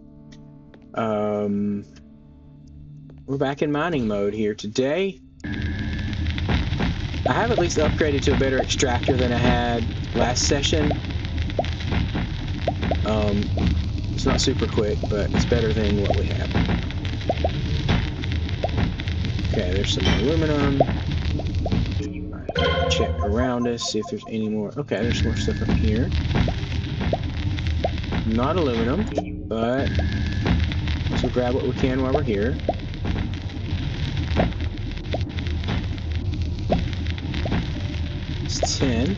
We're back in mining mode here today. I have at least upgraded to a better extractor than I had last session. It's not super quick, but it's better than what we have. Okay, there's some aluminum. Check around us, see if there's any more. Okay, there's more stuff up here. Not aluminum, but we'll grab what we can while we're here. It's 10.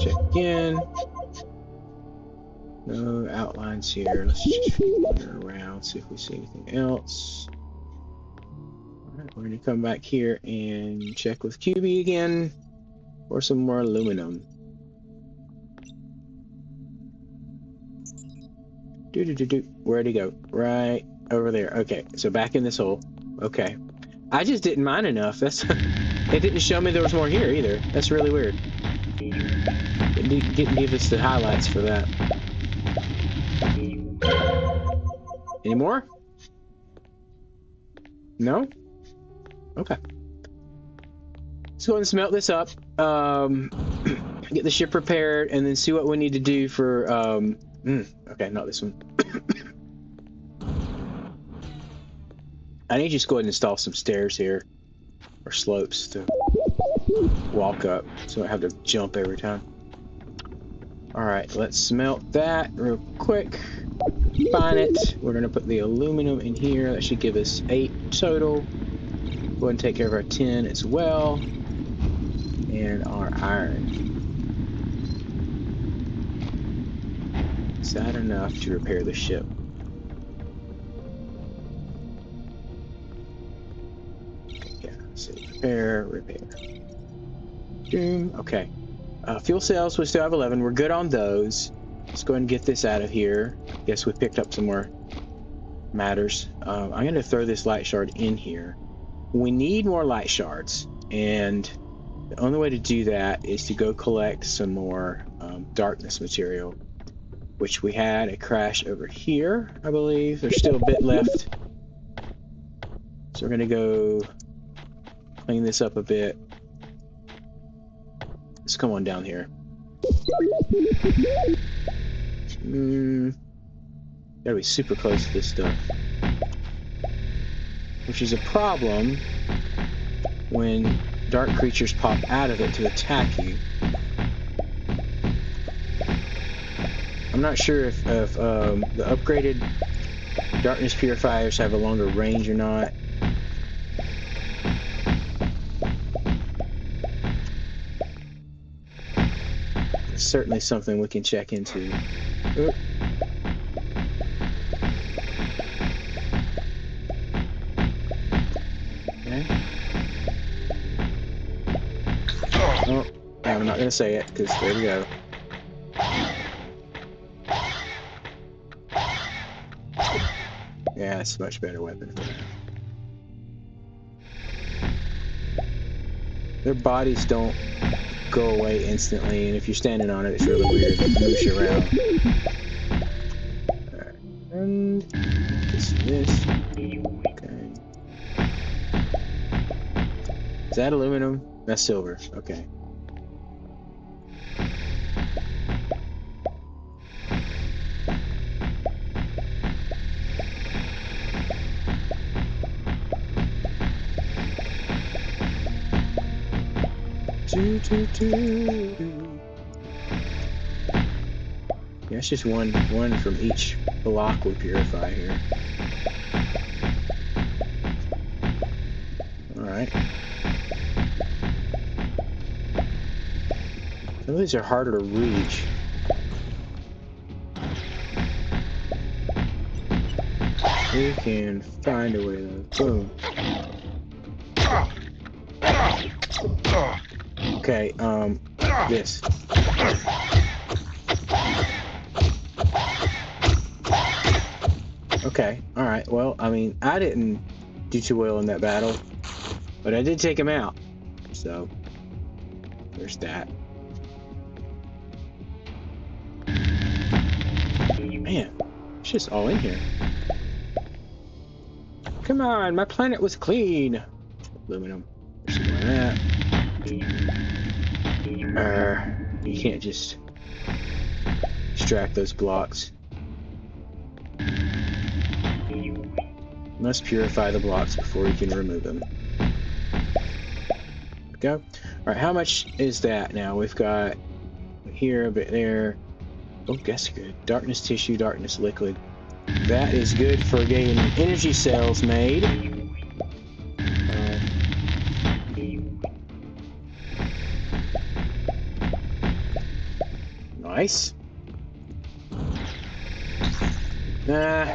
Check again. No outlines here. Let's just wander around, see if we see anything else. Alright, we're going to come back here and check with QB again for some more aluminum. Where'd he go? Right over there. Okay, so back in this hole. Okay. I just didn't mine enough. That's it didn't show me there was more here either. That's really weird. It didn't give us the highlights for that. Any more? No? Okay. Let's go ahead and smelt this up. Get the ship repaired and then see what we need to do for okay, not this one. I need to just go ahead and install some stairs here, or slopes to walk up, so I don't have to jump every time. All right, let's smelt that real quick. Refine it. We're gonna put the aluminum in here. That should give us 8 total. Go ahead and take care of our 10 as well. And our iron. Is that enough to repair the ship? Yeah, let's see. Repair. Boom. Okay. Fuel cells, we still have 11. We're good on those. Let's go ahead and get this out of here. I guess we picked up some more matters. I'm going to throw this light shard in here. We need more light shards, and the only way to do that is to go collect some more darkness material, which we had a crash over here, I believe. There's still a bit left. So we're going to go clean this up a bit. Let's come on down here. Gotta be super close to this stuff. Which is a problem when dark creatures pop out of it to attack you. I'm not sure if the upgraded darkness purifiers have a longer range or not. It's certainly something we can check into. Oop. Okay. Oh, I'm not gonna say it because there we go. Yeah, it's a much better weapon for that. Their bodies don't go away instantly, and if you're standing on it, it's really weird. It moves you around. Alright, and this. Okay. Is that aluminum? That's silver. Okay. Yeah, it's just one from each block we purify here. Alright. Some of these are harder to reach. We can find a way to... Boom. Okay, this. Okay, alright, well, I mean, I didn't do too well in that battle, but I did take him out, so there's that. Man, it's just all in here. Come on, my planet was clean. Aluminum. There's some more of that. You can't just extract those blocks. Must purify the blocks before you can remove them. There we go. Alright, how much is that now? We've got here, a bit there. Oh, that's good. Darkness tissue, darkness liquid. That is good for getting energy cells made. Nice. Nah.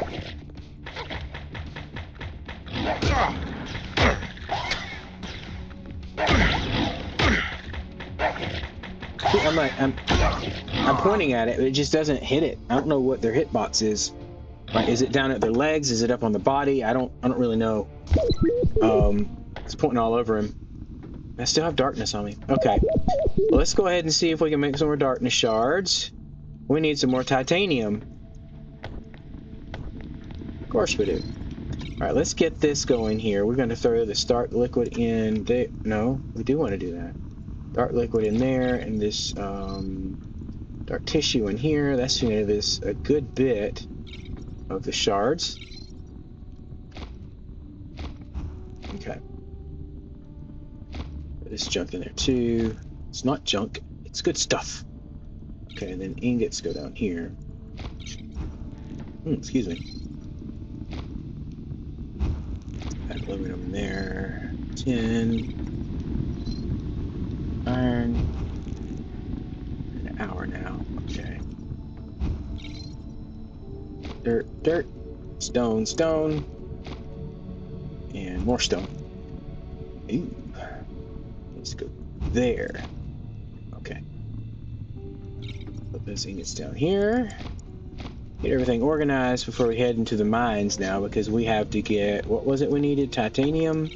I'm pointing at it, but it just doesn't hit it. I don't know what their hitbox is. Like, is it down at their legs? Is it up on the body? I don't really know. It's pointing all over him. I still have darkness on me. Okay. Well, let's go ahead and see if we can make some more darkness shards. We need some more titanium. Of course we do. Alright, let's get this going here. We're going to throw the dark liquid in there. No, we do want to do that. Dark liquid in there, and this dark tissue in here. That's going to give us a good bit of the shards. Okay. Put this junk in there too. It's not junk, it's good stuff. Okay, then ingots go down here. Excuse me. Add aluminum there. Tin. Iron. An hour now. Okay. Dirt, dirt. Stone, stone. And more stone. Ooh. Let's go there. Okay. Put those ingots down here. Get everything organized before we head into the mines now, because we have to get, what was it we needed? Titanium?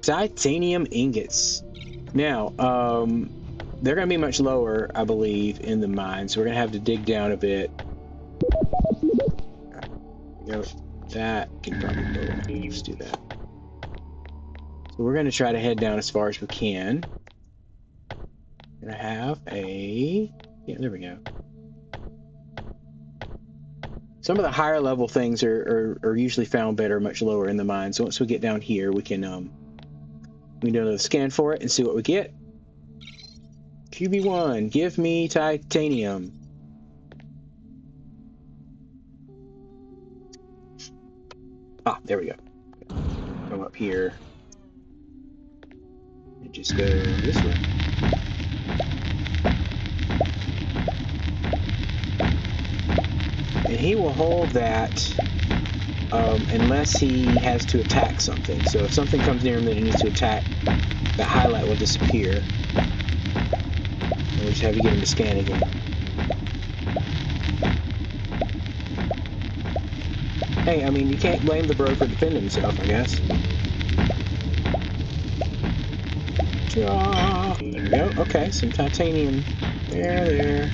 Titanium ingots. Now, they're going to be much lower, I believe, in the mines, so we're going to have to dig down a bit. That can probably go away. Let's do that. So we're going to try to head down as far as we can. We're going to have a... Yeah, there we go. Some of the higher level things are usually found better much lower in the mine. So once we get down here, we can do another scan for it and see what we get. QB1, give me titanium. Ah, there we go. Come up here and just go this way. And he will hold that unless he has to attack something. So if something comes near him that he needs to attack, that highlight will disappear. And we just have to get him to scan again. Hey, I mean, you can't blame the bro for defending himself, I guess. There we go. Okay, some titanium. There.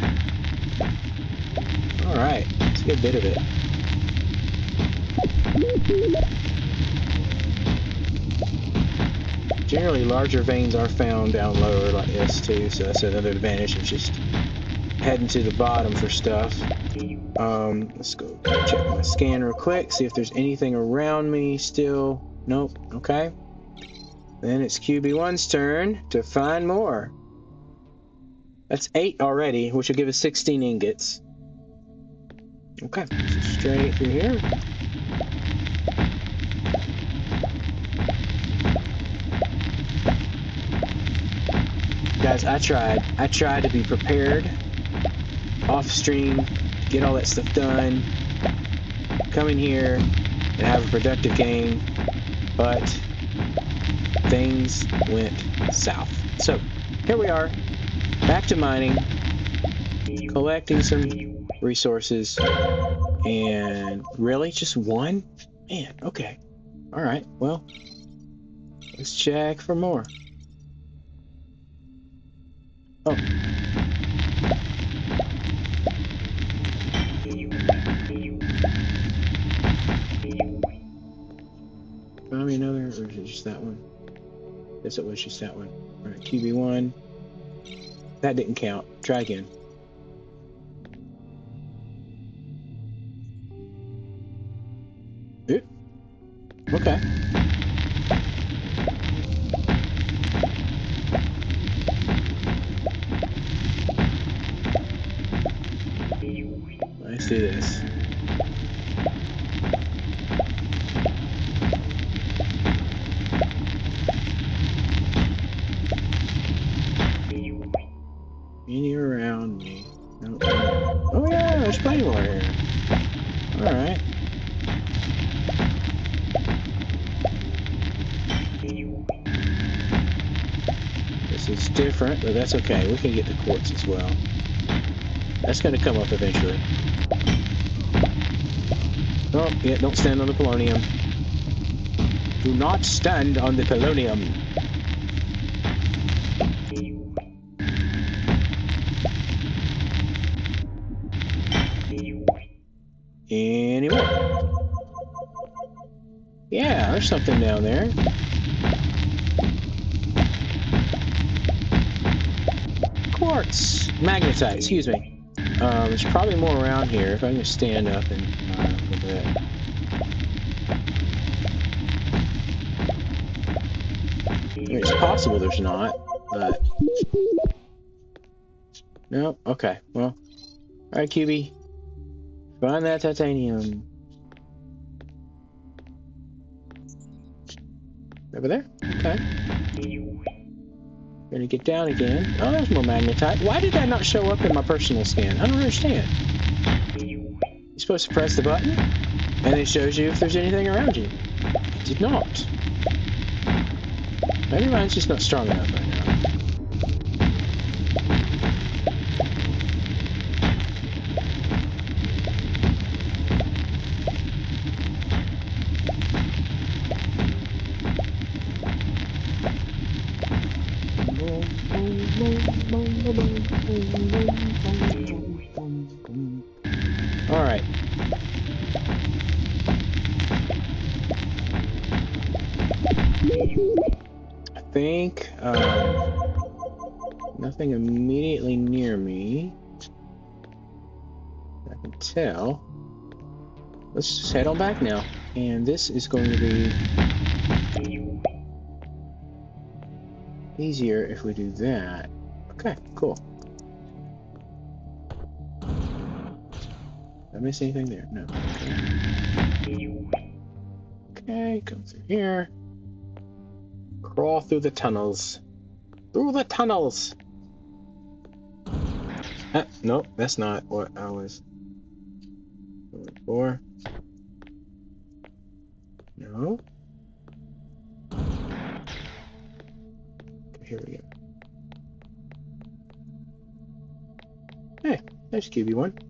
Alright, that's a good bit of it. Generally, larger veins are found down lower like this, too, so that's another advantage of just heading to the bottom for stuff. Let's go check my scan real quick, see if there's anything around me still. Nope. Okay. Then it's QB1's turn to find more. That's 8 already, which will give us 16 ingots. Okay, so straight through here. Guys, I tried to be prepared off stream, get all that stuff done, come in here and have a productive game, but things went south. So here we are, back to mining, collecting some resources, and really just one? Man, okay. All right, well, let's check for more. Oh. Found me another, or is it just that one? Guess it was just that one. All right, QB1. That didn't count. Try again. Oop. Okay. Let's do this. Any around me? Nope. Oh yeah, there's plenty more here. Alright. This is different, but that's okay. We can get the quartz as well. That's going to come up eventually. Oh, yeah, don't stand on the polonium. Do not stand on the polonium. Any more? Yeah, there's something down there. Quartz! Magnetite, excuse me. There's probably more around here. If I can just stand up and mine a little bit. I mean, it's possible there's not, but No? Okay. Well, alright, QB. Find that titanium. Over there? Okay. Gonna get down again. Oh, there's more magnetite. Why did that not show up in my personal scan? I don't understand. You're supposed to press the button, and it shows you if there's anything around you. It did not. Maybe mine's just not strong enough right now. All right. I think nothing immediately near me. I can tell. Let's just head on back now. And this is going to be easier if we do that. Okay, cool. Did I miss anything there? No. Okay, come through here. Crawl through the tunnels. Through the tunnels! Nope, that's not what I was going for. No. Okay, here we go. Hey, there's QB1.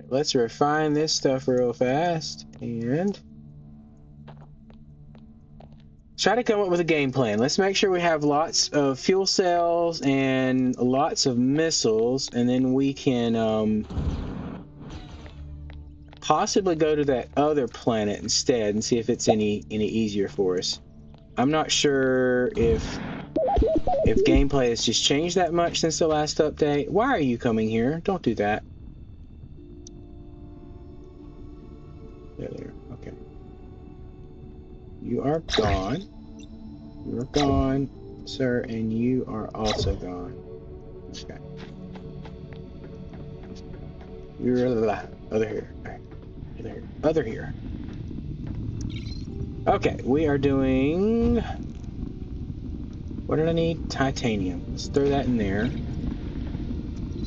Let's refine this stuff real fast and try to come up with a game plan. Let's make sure we have lots of fuel cells and lots of missiles, and then we can possibly go to that other planet instead and see if it's any easier for us. I'm not sure if gameplay has just changed that much since the last update. Why are you coming here? Don't do that. There. Okay. You are gone. You are gone, sir, and you are also gone. Okay. You're other here. Other here. Other here. Okay, we are doing... What did I need? Titanium. Let's throw that in there.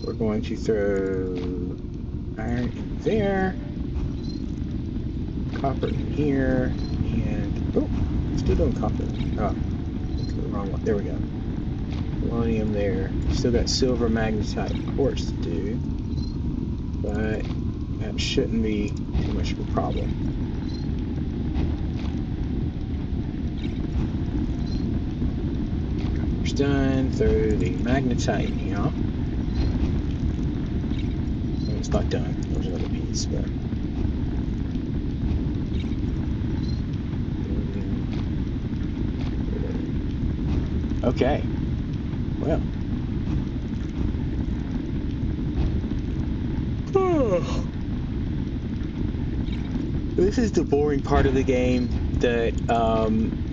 We're going to throw iron in there. Copper in here. And... Oh, still doing copper. Oh, that's the wrong one. There we go. Polonium there. Still got silver magnetite quartz to do. But that shouldn't be too much of a problem. Copper's done. Throw the magnetite now. Oh, it's not done. There's another piece, but... Okay. Well. This is the boring part of the game that,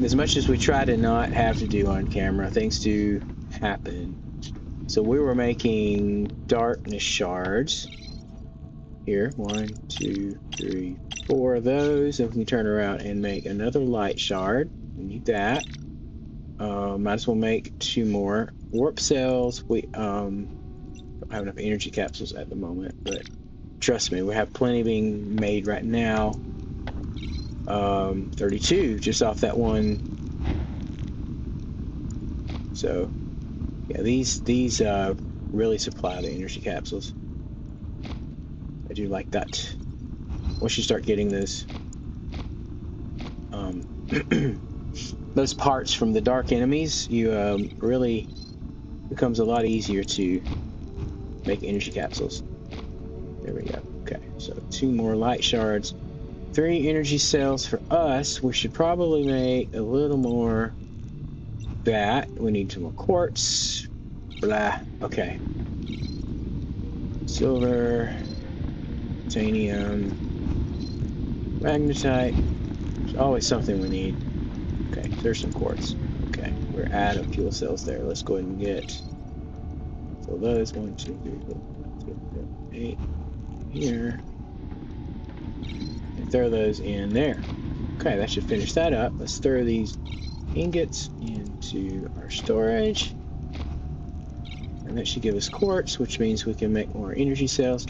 as much as we try to not have to do on camera, things do happen. So we were making darkness shards. Here, 1, 2, 3, 4 of those. And we can turn around and make another light shard. We need that. Might as well make 2 more. Warp cells, we don't have enough energy capsules at the moment, but trust me, we have plenty being made right now. 32 just off that one. So yeah, these really supply the energy capsules. I do like that. Once you start getting those those parts from the dark enemies, you really becomes a lot easier to make energy capsules. There we go. Okay, so 2 more light shards, 3 energy cells for us. We should probably make a little more that. We need some more quartz. Blah. Okay. Silver, titanium, magnetite. There's always something we need. Okay, there's some quartz. Okay. we're out of fuel cells there. Let's go ahead and get, so those 1, 2, 3, 4, 5, 6, 7, 8 here. And throw those in there. Okay, that should finish that up. Let's throw these ingots into our storage. And that should give us quartz, which means we can make more energy cells.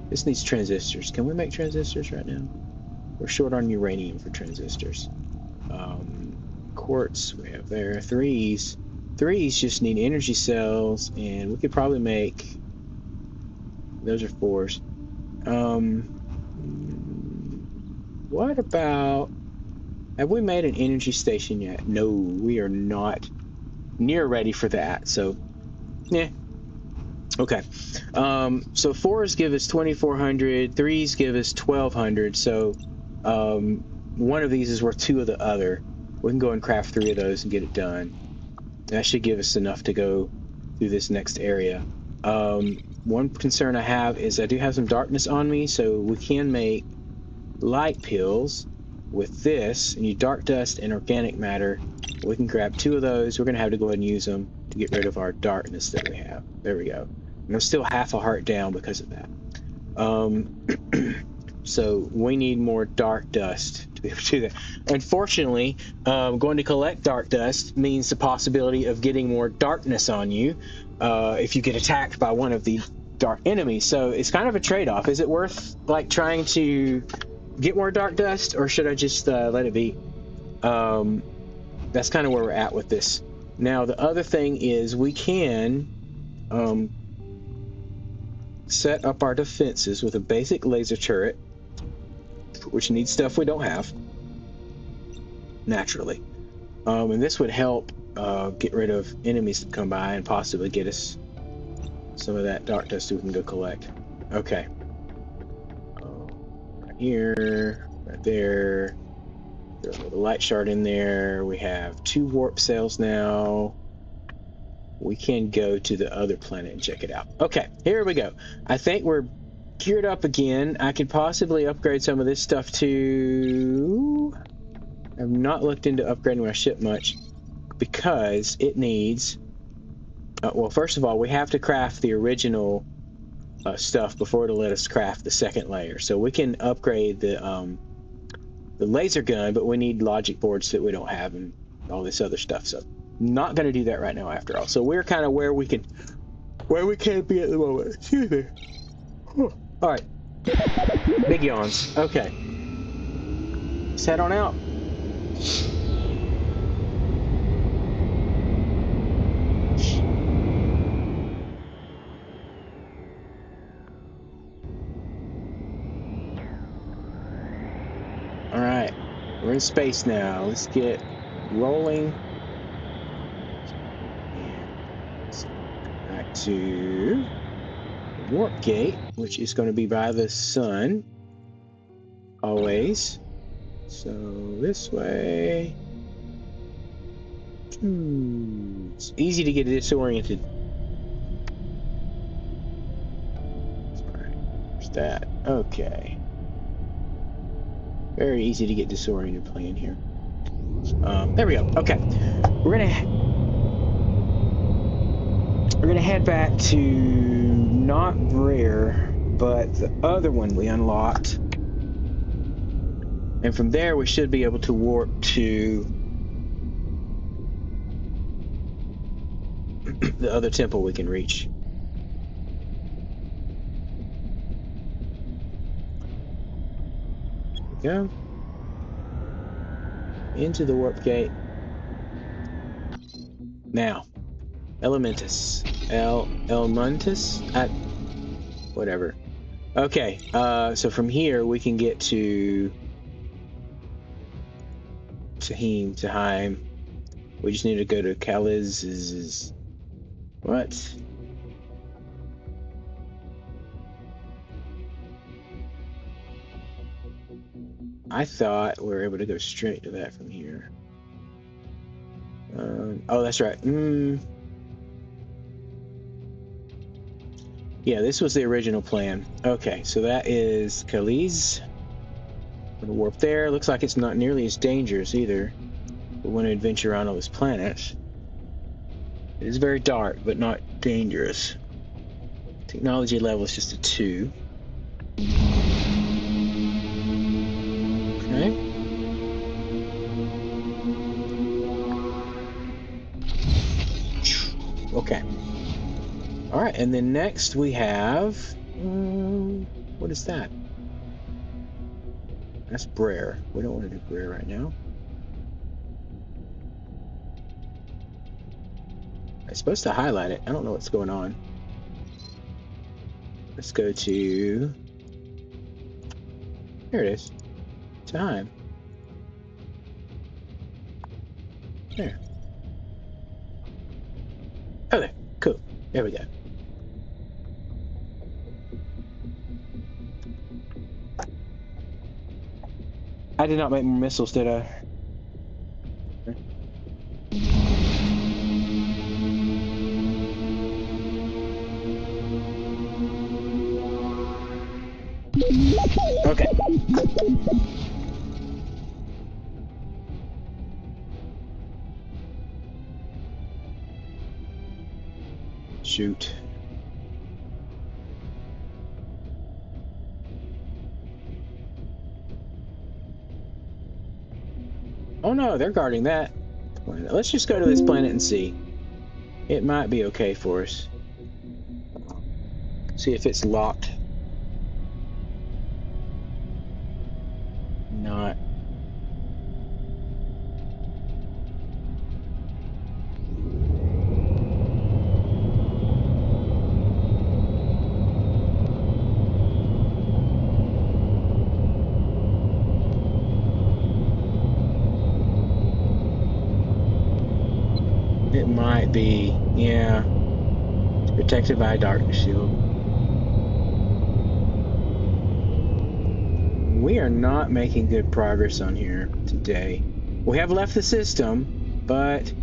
This needs transistors. Can we make transistors right now? We're short on uranium for transistors. Quartz we have there. Threes just need energy cells, and we could probably make, those are fours. What about, have we made an energy station yet? No, we are not near ready for that. So, yeah. Okay. So fours give us 2,400. Threes give us 1,200. So, one of these is worth 2 of the other. We can go and craft 3 of those and get it done. That should give us enough to go through this next area. One concern I have is I do have some darkness on me, so we can make light pills with this. And you dark dust and organic matter. We can grab 2 of those. We're going to have to go ahead and use them to get rid of our darkness that we have. There we go. And I'm still half a heart down because of that. So we need more dark dust to be able to do that. Unfortunately, going to collect dark dust means the possibility of getting more darkness on you if you get attacked by one of the dark enemies. So it's kind of a trade-off. Is it worth like trying to get more dark dust, or should I just let it be? That's kind of where we're at with this. Now, the other thing is we can set up our defenses with a basic laser turret, which needs stuff we don't have, naturally. And this would help get rid of enemies that come by and possibly get us some of that dark dust we can go collect. Okay. Right here, right there. Throw a little light shard in there. We have 2 warp cells now. We can go to the other planet and check it out. Okay, here we go. I think we're geared up again. I could possibly upgrade some of this stuff too. I've not looked into upgrading my ship much because it needs... well, first of all, we have to craft the original stuff before it'll let us craft the second layer. So we can upgrade the laser gun, but we need logic boards that we don't have and all this other stuff. So not going to do that right now after all. So we're kind of where we can be at the moment. Excuse me. All right. Big yawns. Okay. Let's head on out. All right. We're in space now. Let's get rolling. Back to the warp gate, which is going to be by the sun. Always. So this way. It's easy to get disoriented. Alright, there's that. Okay. Very easy to get disoriented playing here. There we go. Okay. We're gonna head back to not Rare, but the other one we unlocked. And from there we should be able to warp to the other temple we can reach. There we go. Into the warp gate. Now, Elementus. Elementus? Whatever. Okay, so from here we can get to Taheim. We just need to go to Kaliz's... What? I thought we were able to go straight to that from here. Oh, that's right. Yeah, this was the original plan. Okay, so that is Kaliz. Gonna warp there. Looks like it's not nearly as dangerous either. We want to adventure around all these planets. It is very dark, but not dangerous. Technology level is just a 2. Okay. Okay. All right, and then next we have... what is that? That's Brer. We don't want to do Brer right now. I'm supposed to highlight it. I don't know what's going on. Let's go to... Here it is. Time. There. Oh, there. Cool. There we go. I did not make more missiles, did I? Okay. Shoot. Oh no, they're guarding that planet. Let's just go to this planet and see. It might be okay for us. See if it's locked. Not. It might be. Yeah. It's protected by a darkness shield. We are not making good progress on here today. We have left the system, but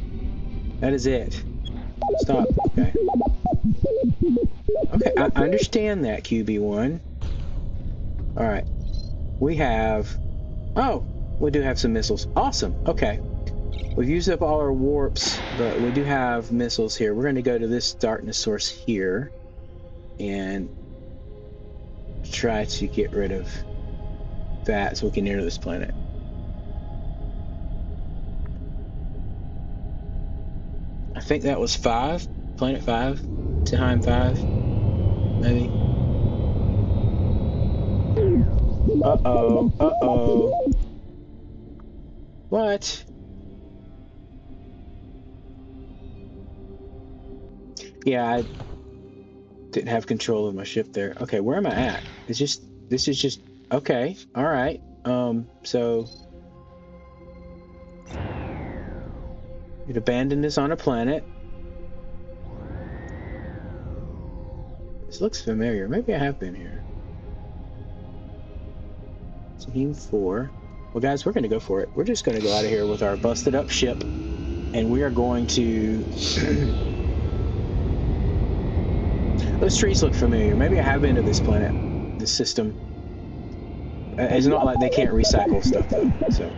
that is it. Stop. Okay. Okay, I understand that, QB1. All right. We have... Oh, we do have some missiles. Awesome. Okay. We've used up all our warps, but we do have missiles here. We're going to go to this darkness source here and try to get rid of that so we can enter this planet. I think that was 5. Planet 5. Time 5. Maybe. Uh-oh. Uh-oh. What? Yeah, I didn't have control of my ship there. Okay, where am I at? This is just okay. All right. So it abandoned us on a planet. This looks familiar. Maybe I have been here. Team 4. Well, guys, we're going to go for it. We're just going to go out of here with our busted up ship, and we are going to... Those trees look familiar. Maybe I have been to this planet, this system. It's not like they can't recycle stuff, though. So,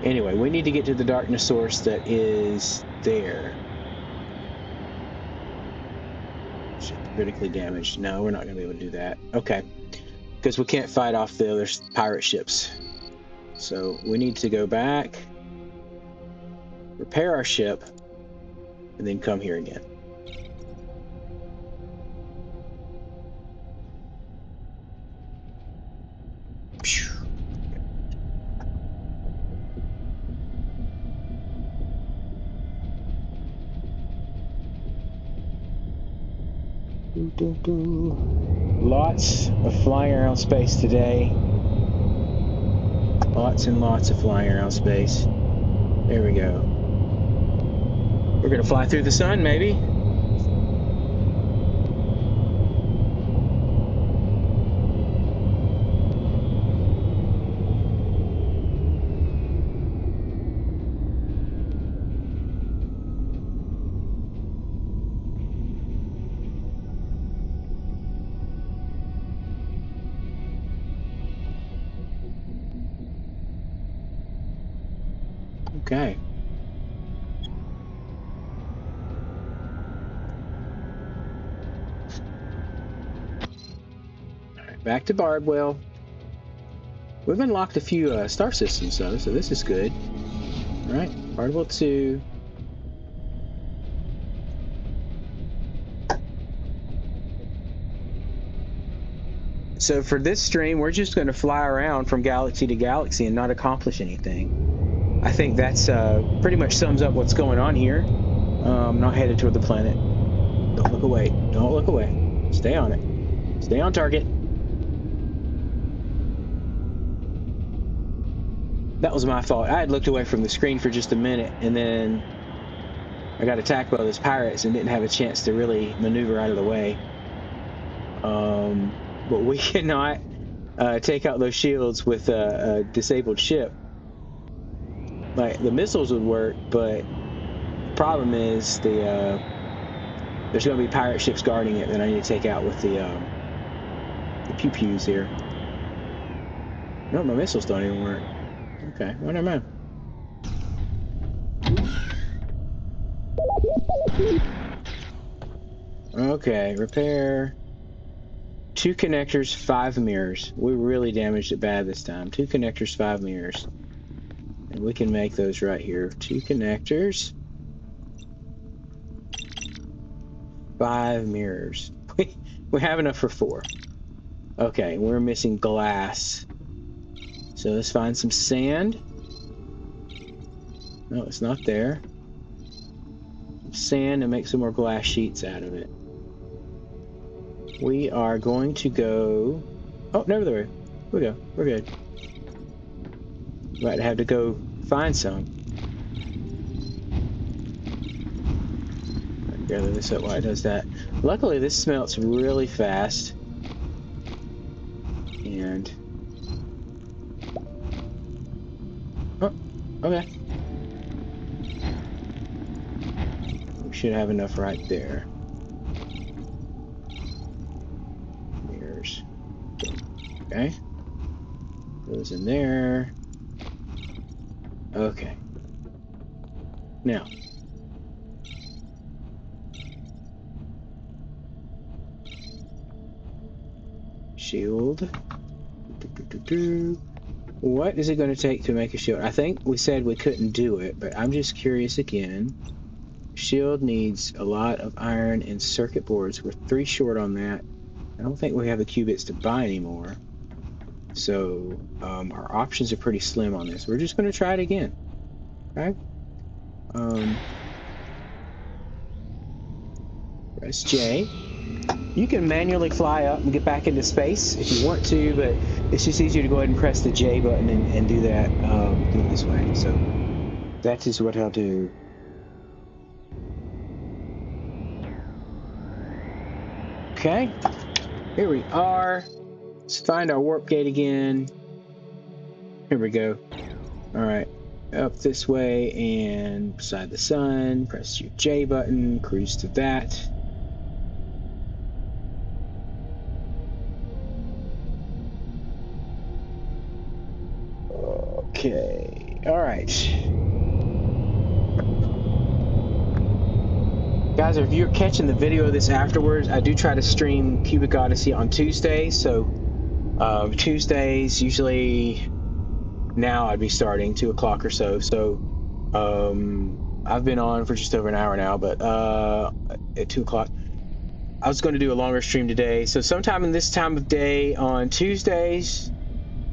anyway, we need to get to the darkness source that is there. Ship critically damaged. No, we're not going to be able to do that. Okay. Because we can't fight off the other pirate ships. So we need to go back, repair our ship, and then come here again. Lots of flying around space today. Lots and lots of flying around space. There we go. We're gonna fly through the sun, maybe? Okay. Back to Bardwell. We've unlocked a few star systems, though, so this is good. All right, Bardwell 2. So for this stream, we're just going to fly around from galaxy to galaxy and not accomplish anything. I think that's pretty much sums up what's going on here. Not headed toward the planet. Don't look away. Don't look away. Stay on it. Stay on target. That was my fault. I had looked away from the screen for just a minute, and then I got attacked by those pirates and didn't have a chance to really maneuver out of the way. But we cannot take out those shields with a disabled ship. Like, the missiles would work, but the problem is there's going to be pirate ships guarding it that I need to take out with the pew-pews here. No, my missiles don't even work. Okay, well, never mind. Okay, repair. 2 connectors, 5 mirrors. We really damaged it bad this time. 2 connectors, 5 mirrors. And we can make those right here. 2 connectors, 5 mirrors. We have enough for 4. Okay, we're missing glass. So let's find some sand. No, it's not there. Some sand and make some more glass sheets out of it. We are going to go... Oh, no, there we go. We're good. Might have to go find some. Gather this up while it does that. Luckily, this smelts really fast. And... Oh, okay. We should have enough right there. Mirrors. Okay. Goes in there. Okay. Now. Shield. What is it going to take to make a shield? I think we said we couldn't do it, but I'm just curious again. Shield needs a lot of iron and circuit boards. We're 3 short on that. I don't think we have the qubits to buy anymore. So our options are pretty slim on this. We're just going to try it again. Okay? Press J. You can manually fly up and get back into space if you want to, but it's just easier to go ahead and press the J button and do that do it this way. So that is what I'll do. Okay, here we are. Let's find our warp gate again. Here we go. All right, up this way and beside the sun. Press your J button, cruise to that. Okay, all right. Guys, if you're catching the video of this afterwards, I do try to stream Cubic Odyssey on Tuesdays. So Tuesdays, usually now I'd be starting 2 o'clock or so. So I've been on for just over an hour now, but at 2 o'clock. I was going to do a longer stream today. So sometime in this time of day on Tuesdays,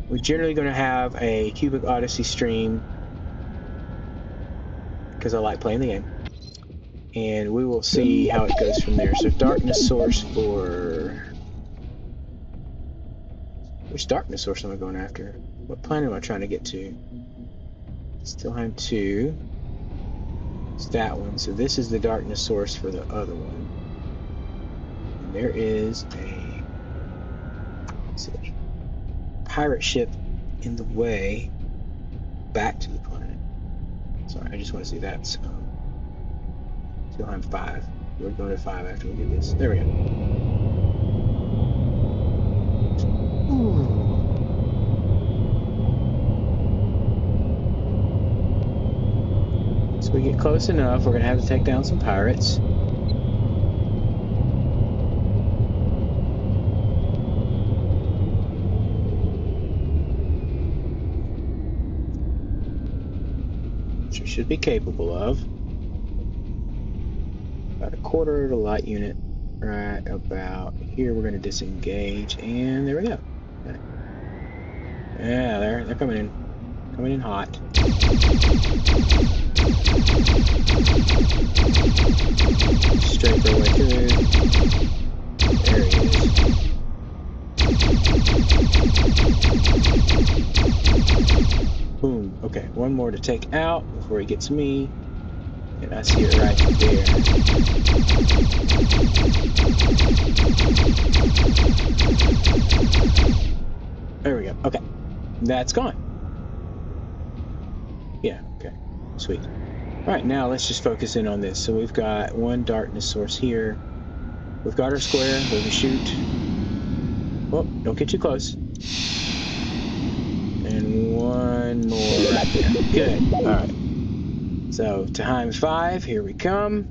we're generally going to have a Cubic Odyssey stream because I like playing the game. And we will see how it goes from there. So darkness source for... Which darkness source am I going after? What planet am I trying to get to? Stilheim 2. It's that one. So this is the darkness source for the other one. And there is a... Let's see, pirate ship in the way back to the planet. Sorry, I just want to see that. So, Stilheim 5. We're going to 5 after we do this. There we go. Ooh. So we get close enough, we're going to have to take down some pirates. which we should be capable of. About a quarter of the light unit. Right about here, we're going to disengage, and there we go. Okay. Yeah, they're coming in hot. Strafe our way through. There he is. Boom. Okay, one more to take out before he gets me. And I see it right there. There we go. Okay. That's gone. Yeah, okay. Sweet. All right, now let's just focus in on this. So we've got one darkness source here. We've got our square. We can shoot. Oh, don't get too close. And one more right there. Good. All right. So times 5. Here we come.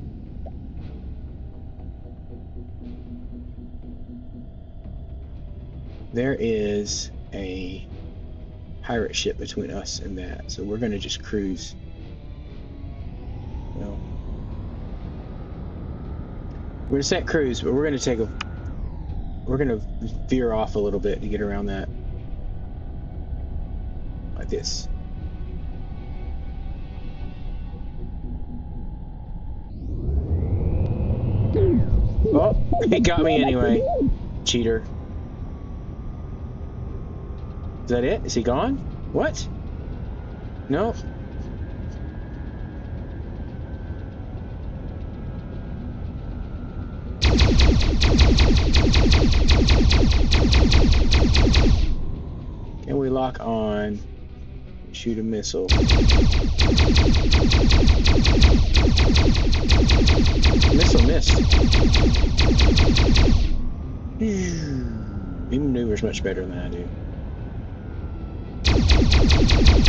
There is a pirate ship between us and that. So we're going to just cruise. Well, we're going to set cruise, but we're going to veer off a little bit to get around that. Like this. Oh, he got me anyway. Cheater. Is that it? Is he gone? What? No. Can we lock on? Shoot a missile. Missile missed. He maneuvers much better than I do.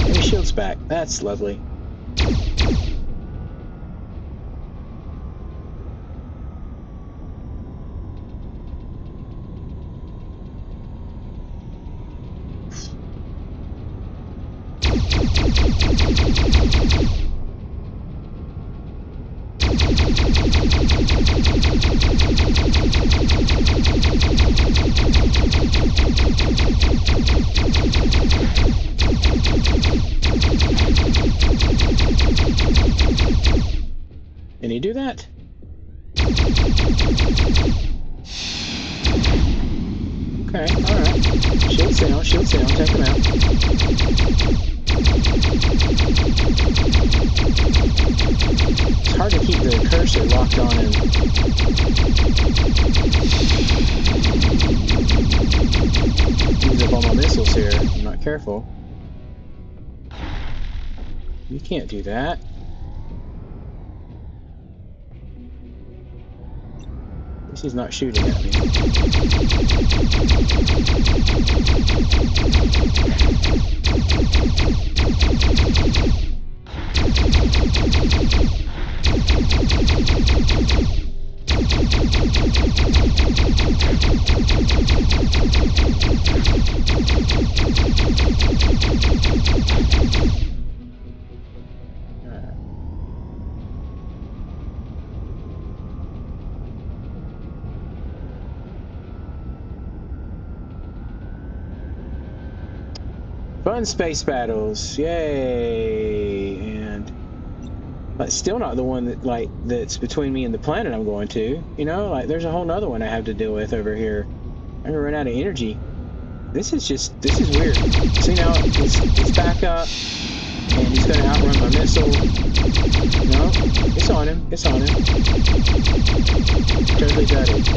And his shield's back. That's lovely. Can he do that? Okay, alright. Shields down, take him out. It's hard to keep the cursor locked on him. Use up all my missiles here. I'm not careful. You can't do that. At least he's not shooting at me. Fun space battles, yay! And but still not the one that's between me and the planet I'm going to. You know, like there's a whole nother one I have to deal with over here. I'm gonna run out of energy. This is weird. See now he's back up, and he's gonna outrun my missile. No, it's on him. It's on him. Totally gutted.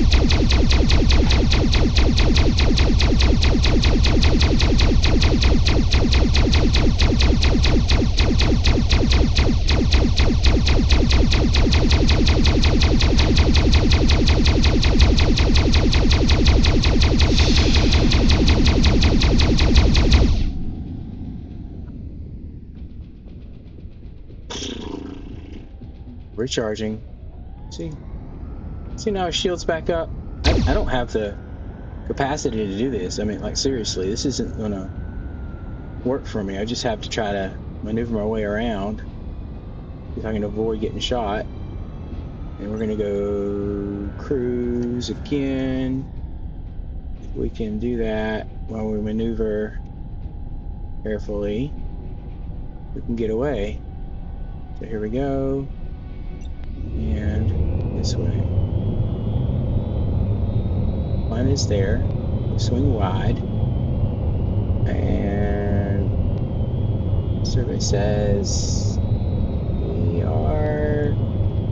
Recharging. See now his shield's back up. I don't have the capacity to do this. I mean, like seriously, this isn't gonna work for me. I just have to try to maneuver my way around. if I can avoid getting shot. And we're gonna go cruise again. If we can do that while we maneuver carefully, we can get away. So here we go. And this way. Line is there. We swing wide. And survey says we are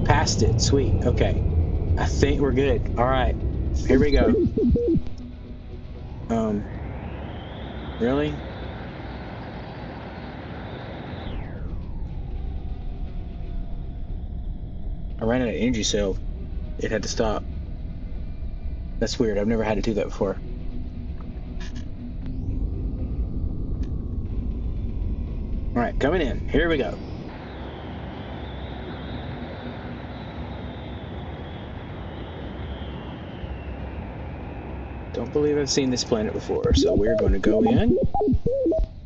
past it. Sweet. Okay. I think we're good. All right. Here we go. Really? I ran out of energy cell. It had to stop. That's weird. I've never had to do that before. All right, coming in. Here we go. Don't believe I've seen this planet before, so we're going to go in.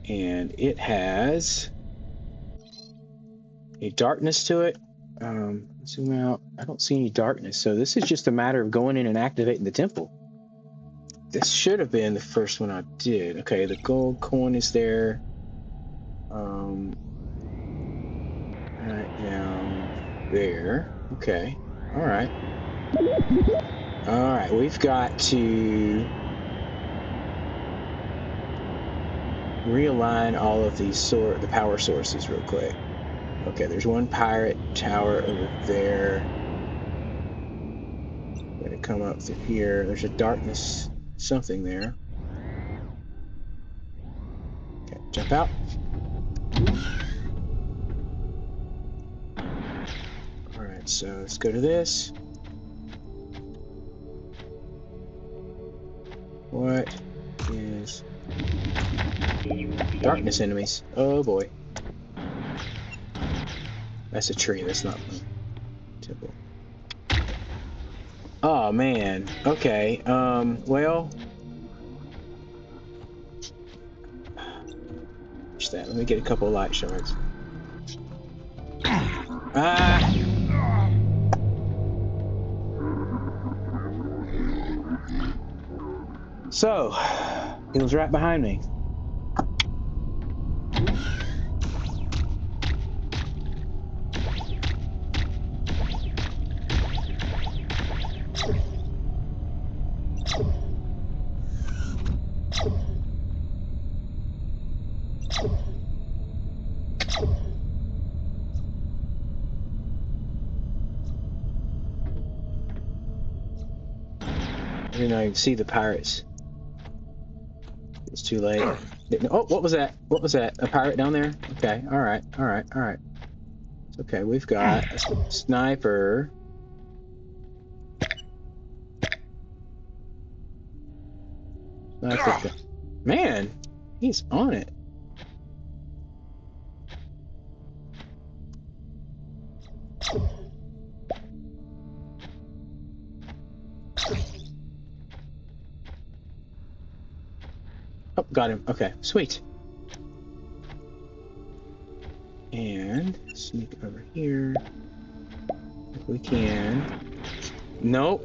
And it has a darkness to it. Zoom out. I don't see any darkness, so this is just a matter of going in and activating the temple. This should have been the first one I did. Okay, the gold coin is there. Right down there. Okay. All right. All right. We've got to realign all of these the power sources real quick. Okay, there's one pirate tower over there. Gonna come up through here. There's a darkness something there. Okay, jump out. Alright, so let's go to this. What is darkness enemies? Oh boy. That's a tree, that's not a temple. Oh man. Okay. Well. That. Let me get a couple of light shards. Ah! So, he was right behind me. I didn't even see the pirates. It's too late. Oh, what was that? What was that? A pirate down there? Okay, alright, alright, alright. Okay, we've got a sniper. Sniper. Man, he's on it. Oh, got him. Okay, sweet. And sneak over here if we can. Nope.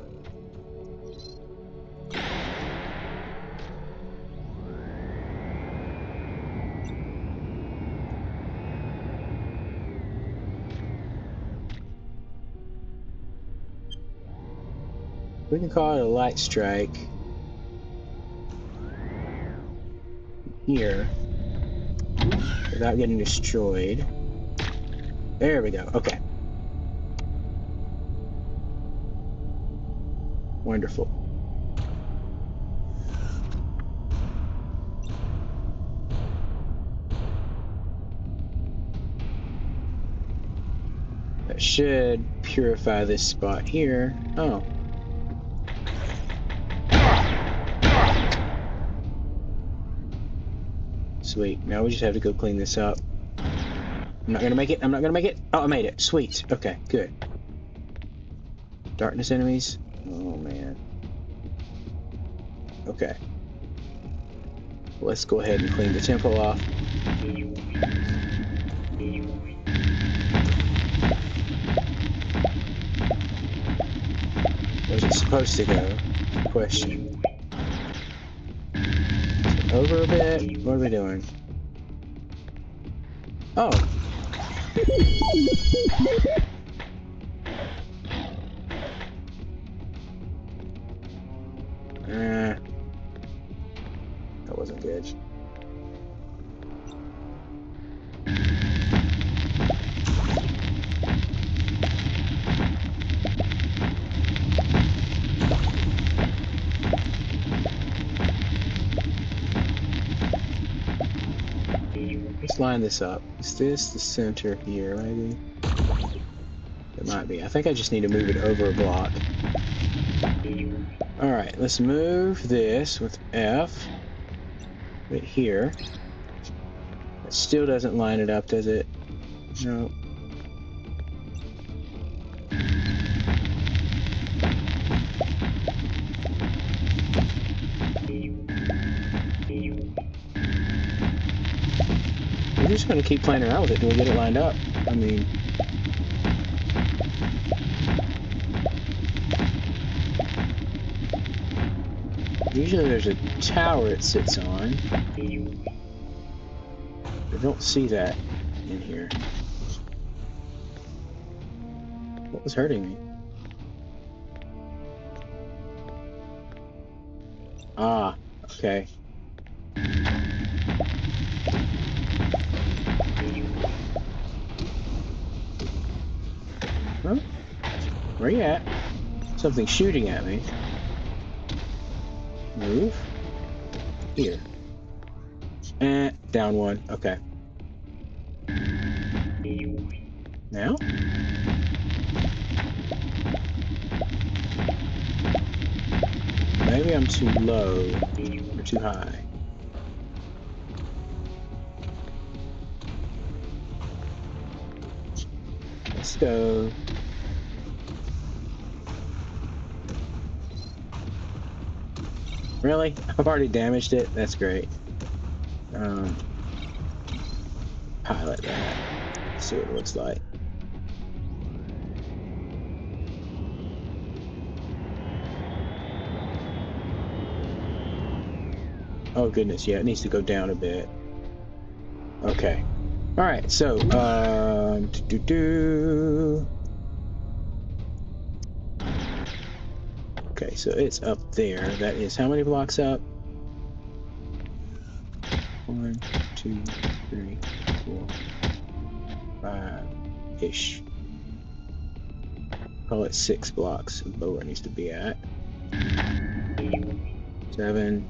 We can call it a light strike here without getting destroyed. There we go. Okay. Wonderful. That should purify this spot here. Oh. Sweet. Now we just have to go clean this up. I'm not gonna make it. I'm not gonna make it. Oh, I made it. Sweet. Okay, good. Darkness enemies. Oh, man. Okay. Let's go ahead and clean the temple off. supposed to go? Question. Over a bit? What are we doing? Oh. That wasn't good. Let's line this up. Is this the center here, maybe? It might be. I think I just need to move it over a block. Alright, let's move this with F. Right here. It still doesn't line it up, does it? No. We're just going to keep playing around with it till we get it lined up. I mean... Usually there's a tower it sits on. I don't see that in here. What was hurting me? Ah, okay. Huh? Where you at? Something's shooting at me. Move. Here. Down one. Okay. Now? Maybe I'm too low or too high. Let's go. Really? I've already damaged it? That's great. Pilot that. See what it looks like. Oh goodness, yeah, it needs to go down a bit. Okay. Alright, so, okay, so it's up there. That is how many blocks up? 1, 2, 3, 4, 5-ish. Call it 6 blocks of where it needs to be at. 7,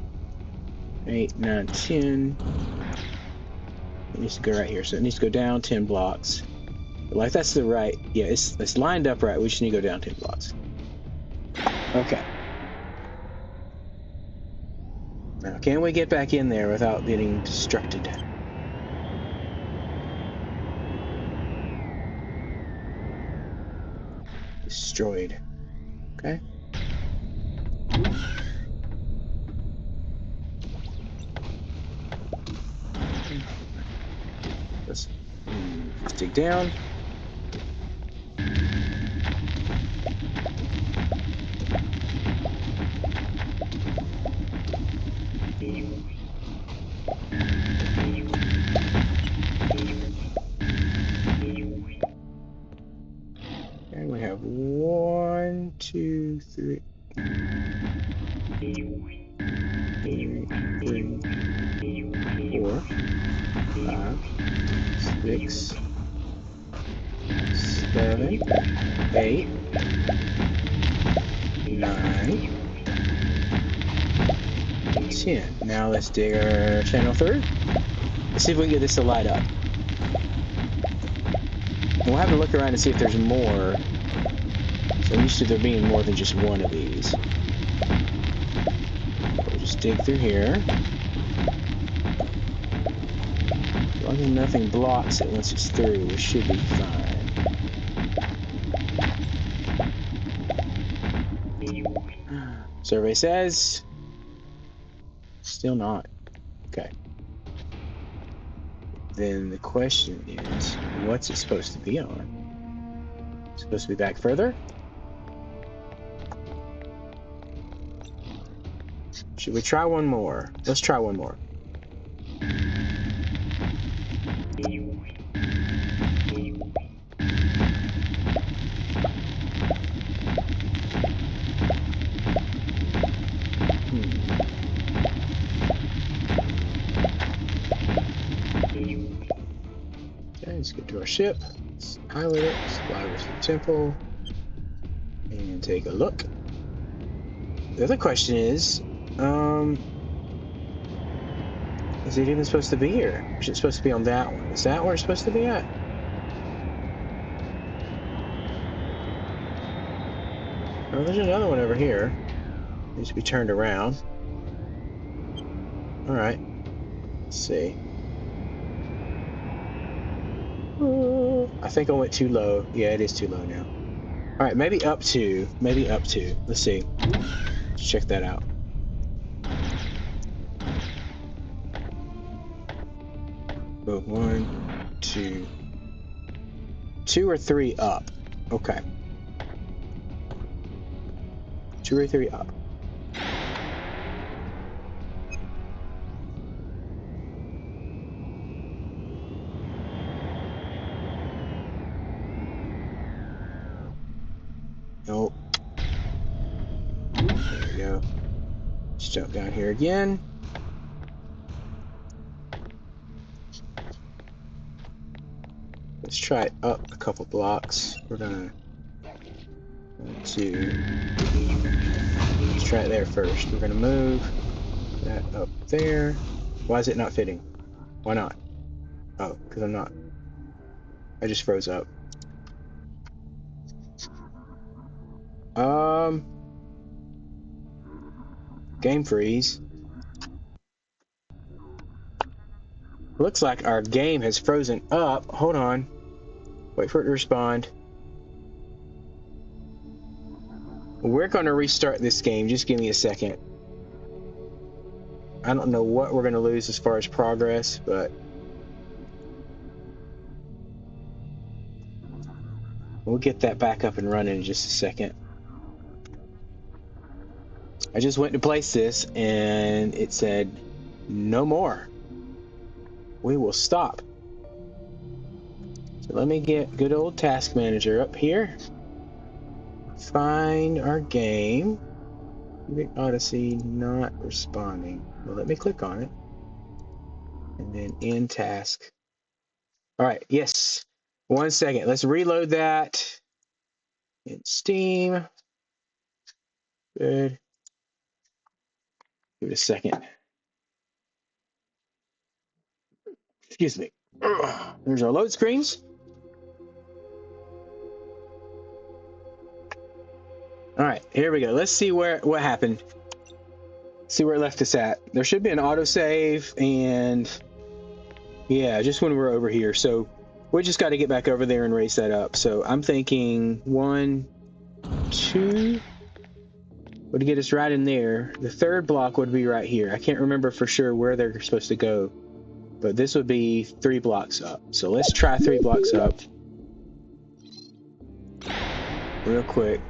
8, 9, 10. It needs to go right here, so it needs to go down 10 blocks. Like that's the right, yeah, it's lined up right. We just need to go down 10 blocks. Okay. Now, can we get back in there without getting distracted? Destroyed. Okay. Let's dig down. And we have 1, 2, 3. 4, 5, 6, 7, 8, 9, 10. Now let's dig our channel through. Let's see if we can get this to light up. And we'll have to look around and see if there's more. So I'm used to there being more than just one of these. We'll just dig through here. As long as nothing blocks it once it's through, we should be fine. Survey says... Still not. Okay. Then the question is, what's it supposed to be on? It's supposed to be back further? Should we try one more? Let's try one more. Okay, let's get to our ship. Let's pilot it. Let's fly over to the temple and take a look. The other question is it even supposed to be here? Or is it supposed to be on that one? Is that where it's supposed to be at? Oh, there's another one over here. Needs to be turned around. Alright. Let's see. I think I went too low. Yeah, it is too low now. Alright, maybe up to. Maybe up to. Let's see. Let's check that out. Oh, 1, 2. 2 or 3 up. Okay. 2 or 3 up. Nope. There we go. Let's jump down here again. Let's try it up a couple blocks. We're gonna 1, 2. Let's try it there first. We're gonna move that up there. Why is it not fitting? Why not? Oh, because I'm not. I just froze up. Game freeze. Looks like our game has frozen up. Hold on. Wait for it to respond. We're going to restart this game. Just give me a second. I don't know what we're going to lose as far as progress, but we'll get that back up and running in just a second. I just went to place this and it said no more. We will stop. So let me get good old task manager up here. Find our game. Odyssey not responding. Well, let me click on it. And then end task. All right, yes. 1 second. Let's reload that in Steam. Good. Give it a second. Excuse me. There's our load screens. All right, here we go. Let's see what happened. See where it left us at. There should be an autosave, and yeah, just when we're over here. So we just got to get back over there and raise that up. So I'm thinking 1, 2 would get us right in there. The third block would be right here. I can't remember for sure where they're supposed to go, but this would be 3 blocks up. So let's try 3 blocks up real quick.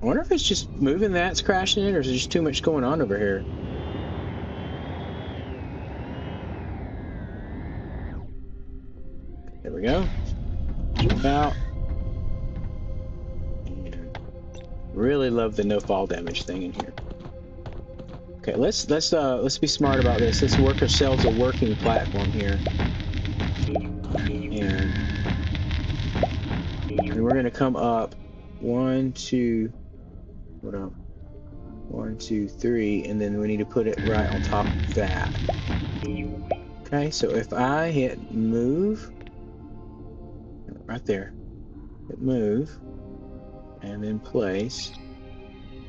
I wonder if it's just moving that's crashing it, or is there just too much going on over here? There we go. Jump out. And really love the no fall damage thing in here. Okay, let's be smart about this. Let's work ourselves a working platform here. And we're gonna come up 1, 2. Hold on. 1, 2, 3, and then we need to put it right on top of that. Okay, so if I hit move, right there, hit move, and then place,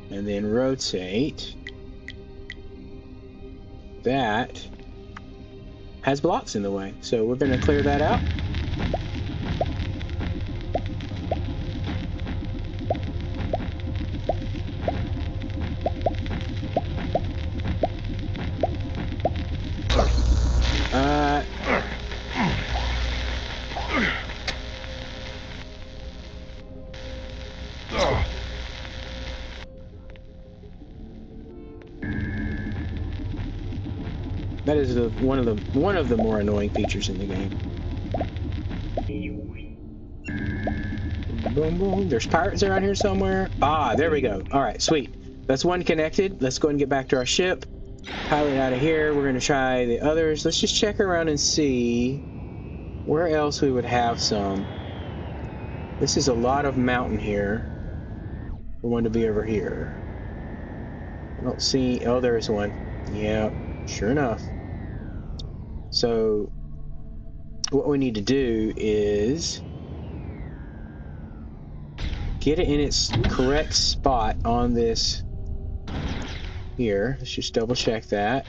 and then rotate, that has blocks in the way. So we're going to clear that out. That is one of the more annoying features in the game. Boom, boom. There's pirates around here somewhere. Ah, there we go. All right, sweet. That's one connected. Let's go ahead and get back to our ship. Pilot out of here. We're going to try the others. Let's just check around and see where else we would have some. This is a lot of mountain here. We want to be over here. I don't see... Oh, there is one. Yeah, sure enough. So what we need to do is get it in its correct spot on this here. Let's just double check that.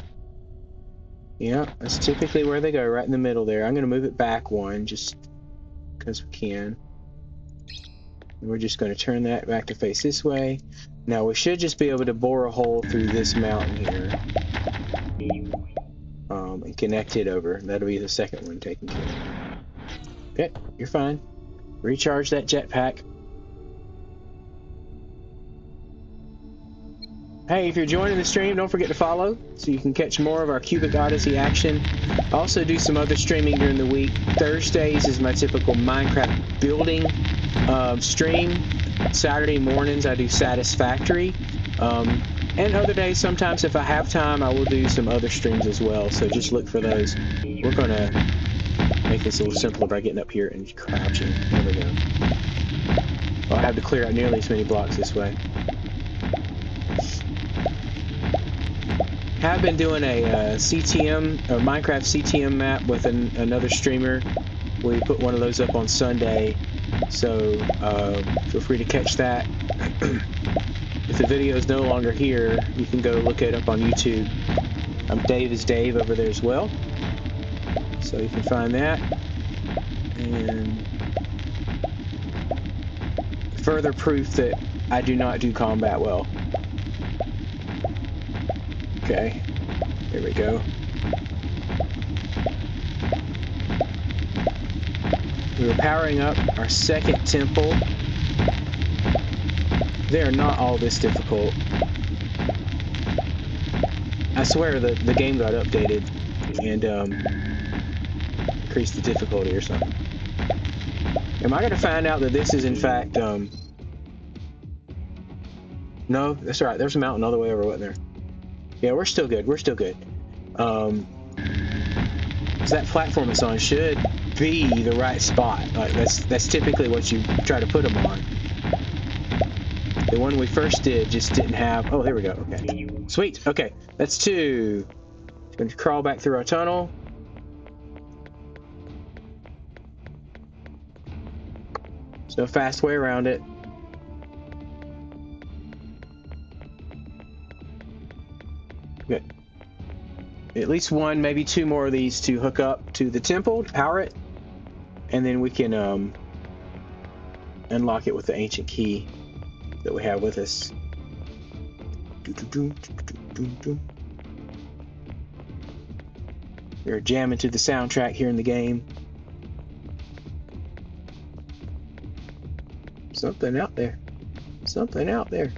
Yeah, that's typically where they go, right in the middle there. I'm going to move it back one just because we can. And we're just going to turn that back to face this way. Now we should just be able to bore a hole through this mountain here. And connect it over. That'll be the second one taken care of. Okay, you're fine. Recharge that jetpack. Hey, if you're joining the stream, don't forget to follow so you can catch more of our Cubic Odyssey action. I also do some other streaming during the week. Thursdays is my typical Minecraft building stream. Saturday mornings I do Satisfactory. And other days, sometimes if I have time, I will do some other streams as well. So just look for those. We're going to make this a little simpler by getting up here and crouching. There we go. Well, I have to clear out nearly as many blocks this way. I've been doing a CTM, a Minecraft CTM map with another streamer. We put one of those up on Sunday, so feel free to catch that. If the video is no longer here, you can go look it up on YouTube. Dave is Dave over there as well, so you can find that. And further proof that I do not do combat well. Okay, there we go. We were powering up our second temple. They are not all this difficult. I swear the game got updated and increased the difficulty or something. Am I going to find out that this is in fact... No, that's all right. There's a mountain all the way over, wasn't there? Yeah, we're still good. We're still good. So that platform it's on should be the right spot. Like that's typically what you try to put them on. The one we first did just didn't have... Oh, there we go. Okay. Sweet. Okay. That's two. Going to crawl back through our tunnel. There's no fast way around it. Good. At least one, maybe two more of these to hook up to the temple, to power it, and then we can unlock it with the ancient key that we have with us. We're jamming to the soundtrack here in the game. Something out there. Something out there.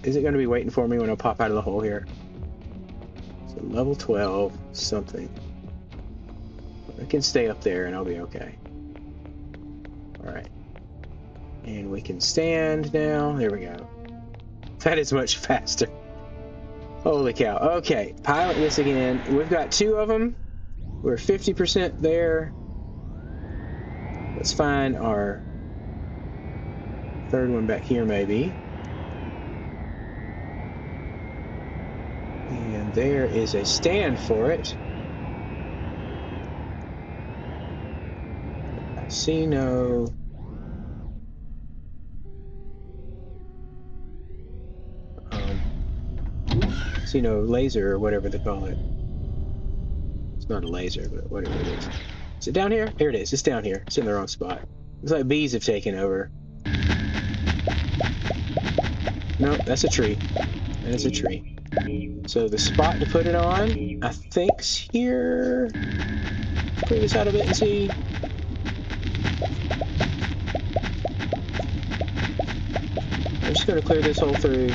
Is it going to be waiting for me when I pop out of the hole here? So level 12, something. I can stay up there and I'll be okay. Alright. And we can stand now. There we go. That is much faster. Holy cow. Okay, pilot this again. We've got two of them. We're 50% there. Let's find our third one back here maybe. And there is a stand for it. I see no... see no laser or whatever they call it. It's not a laser, but whatever it is. Is it down here? Here it is. It's down here. It's in the wrong spot. Looks like bees have taken over. No, that's a tree. That is a tree. So the spot to put it on, I think's here. Clear this out a bit and see. I'm just going to clear this hole through.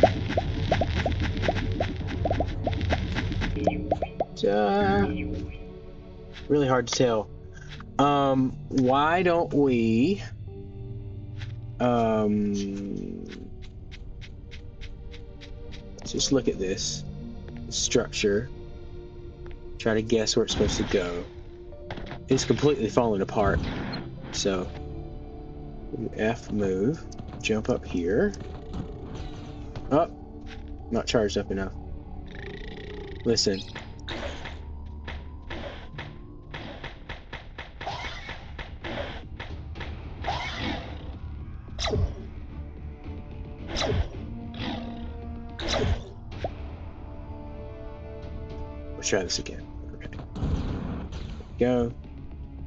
Really hard to tell. Why don't we let's just look at this structure, try to guess where it's supposed to go. It's completely falling apart. So F move, jump up here. Oh, not charged up enough. Listen. Let's try this again. Okay. Go.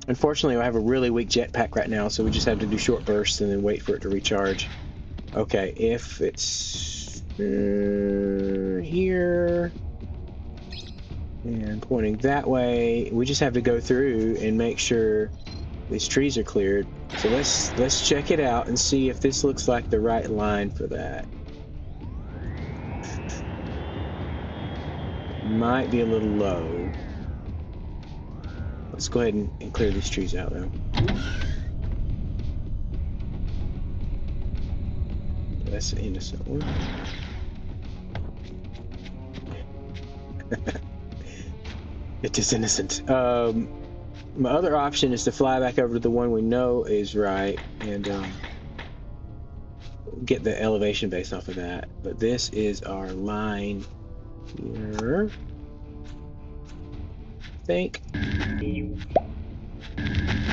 Unfortunately, I have a really weak jetpack right now, so we just have to do short bursts and then wait for it to recharge. Okay, if it's here and pointing that way, we just have to go through and make sure these trees are cleared. So let's check it out and see if this looks like the right line for that. Might be a little low. Let's go ahead and clear these trees out though. That's an innocent one. It is innocent. My other option is to fly back over to the one we know is right and get the elevation based off of that. But this is our line here. I think.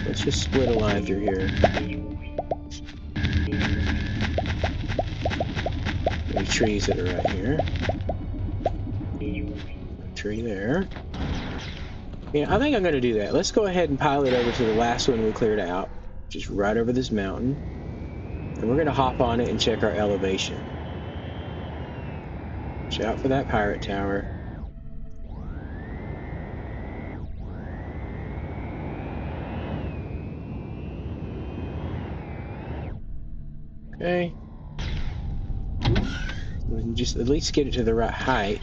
Let's just split a line through here. Any trees that are right here. A tree there. Yeah, I think I'm going to do that. Let's go ahead and pilot over to the last one we cleared out, just right over this mountain. And we're going to hop on it and check our elevation. Watch out for that pirate tower. Okay. We can just at least get it to the right height.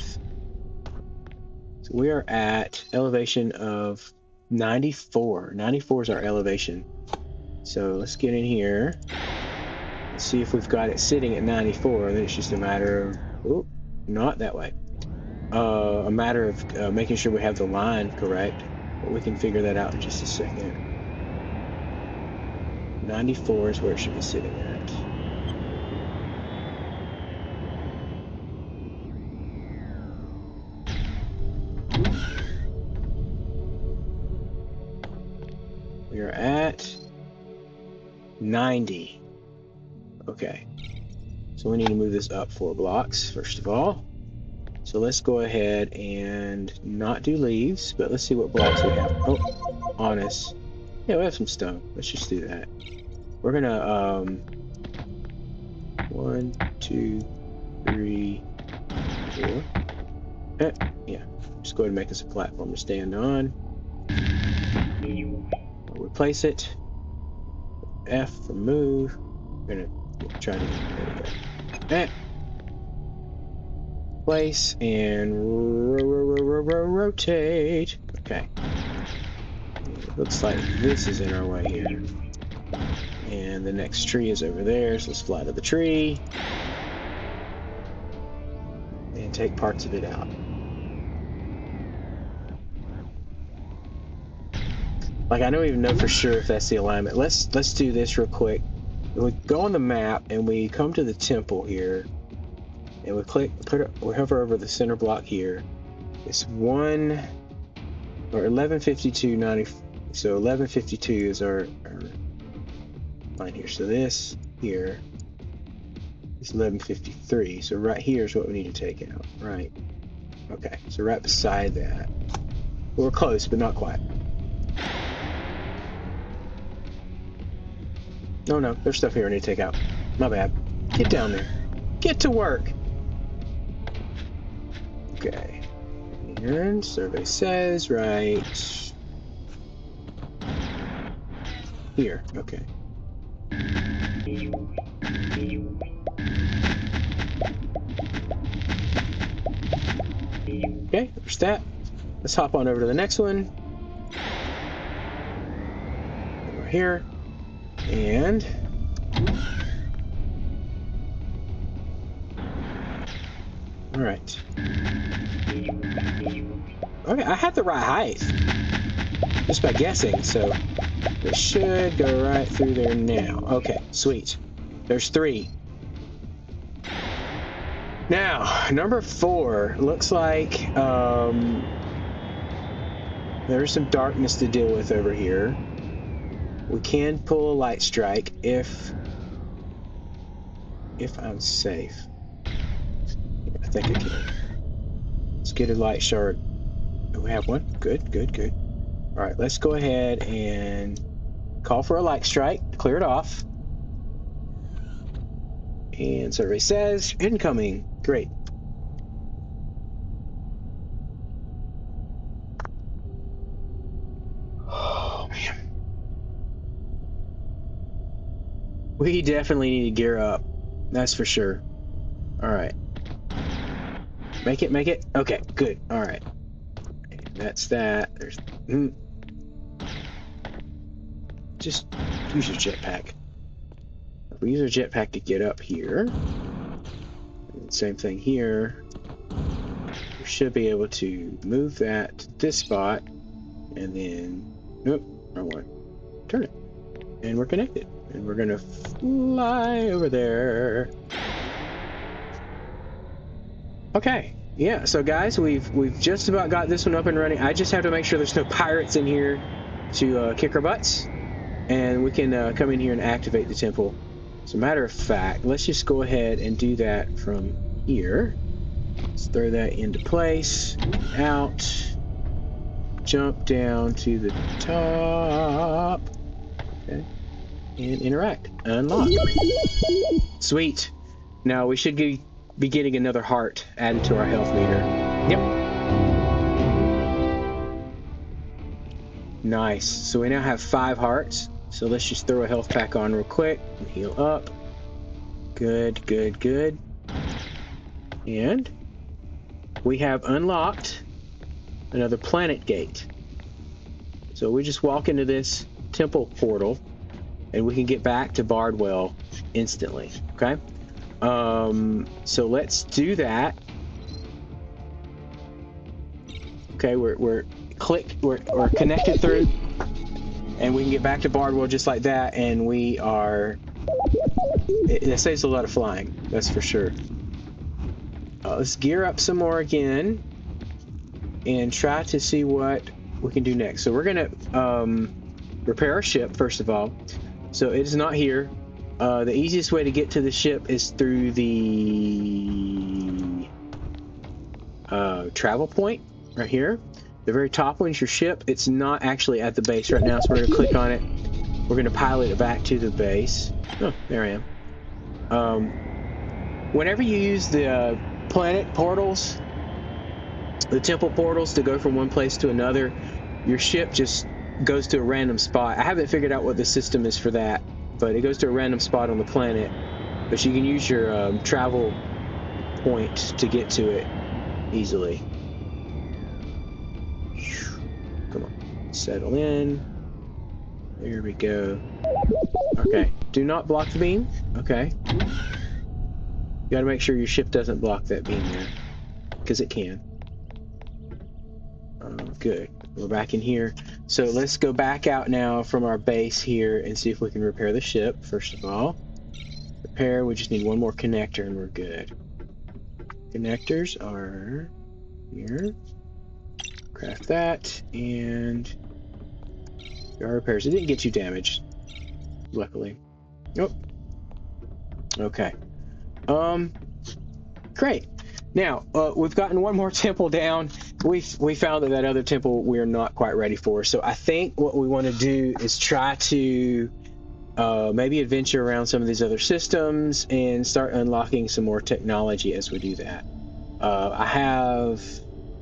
So we are at elevation of 94. 94 is our elevation. So let's get in here. Let's see if we've got it sitting at 94. Then it's just a matter of, oh, not that way. A matter of making sure we have the line correct. But we can figure that out in just a second. 94 is where it should be sitting at. We are at 90. Okay. So we need to move this up 4 blocks, first of all. So let's go ahead and not do leaves, but let's see what blocks we have. Oh, on us. Yeah, we have some stone. Let's just do that. We're gonna, 1, 2, 3, 4. Yeah. Just go ahead and make us a platform to stand on. We'll replace it. F for move. We're gonna try to there we go. Place and rotate. Okay. It looks like this is in our way here. And the next tree is over there, so let's fly to the tree. And take parts of it out. Like, I don't even know for sure if that's the alignment. Let's do this real quick. We go on the map and we come to the temple here. And we we hover over the center block here. It's 1152.90. So 1152 is our line here. So this here is 1153. So right here is what we need to take out. Right. Okay. So right beside that. We're close, but not quite. Oh no, there's stuff here I need to take out. My bad. Get down there. Get to work. Okay. And survey says right here. Okay. Okay, there's that. Let's hop on over to the next one. Over here. And all right. Okay, I had the right height just by guessing, so it should go right through there now. Okay, sweet. There's 3. Now, number 4 looks like there's some darkness to deal with over here. We can pull a light strike if I'm safe. Yeah, I think I can. Let's get a light shard. Oh, we have one. Good, good, good. All right, let's go ahead and call for a light strike. Clear it off. And survey says incoming. Great. Oh man, we definitely need to gear up. That's for sure. All right. Make it, make it. Okay, good. All right. And that's that. There's. Just use your jetpack. If we use our jetpack to get up here, and same thing here, we should be able to move that to this spot, and then, nope, wrong one. Turn it, and we're connected, and we're gonna fly over there. Okay, yeah. So guys, we've just about got this one up and running. I just have to make sure there's no pirates in here to kick our butts, and we can come in here and activate the temple. As a matter of fact, let's just go ahead and do that from here. Let's throw that into place, out, jump down to the top, okay, and interact, unlock. Sweet. Now we should be getting another heart added to our health meter. Yep. Nice. So we now have 5 hearts. So let's just throw a health pack on real quick and heal up. Good, good, good. And we have unlocked another planet gate. So we just walk into this temple portal and we can get back to Bardwell instantly. Okay. So let's do that. Okay, we're connected through. And we can get back to Bardwell just like that, and we are... It saves a lot of flying, that's for sure. Let's gear up some more again, and try to see what we can do next. So we're going to repair our ship, first of all. So it is not here. The easiest way to get to the ship is through the travel point, right here. The very top one is your ship. It's not actually at the base right now, so we're going to click on it. We're going to pilot it back to the base. Oh, there I am. Whenever you use the planet portals, the temple portals to go from one place to another, your ship just goes to a random spot. I haven't figured out what the system is for that, but it goes to a random spot on the planet. But you can use your travel point to get to it easily. Come on, settle in. There we go. Okay, do not block the beam. Okay. You gotta make sure your ship doesn't block that beam there, because it can. Good. We're back in here. So let's go back out now from our base here and see if we can repair the ship, first of all. Repair, we just need one more connector and we're good. Connectors are here. Craft that, and there are repairs. It didn't get you damaged, luckily. Nope. Okay. Great. Now, we've gotten one more temple down. We found that other temple we're not quite ready for. So I think what we want to do is try to maybe adventure around some of these other systems and start unlocking some more technology as we do that. I have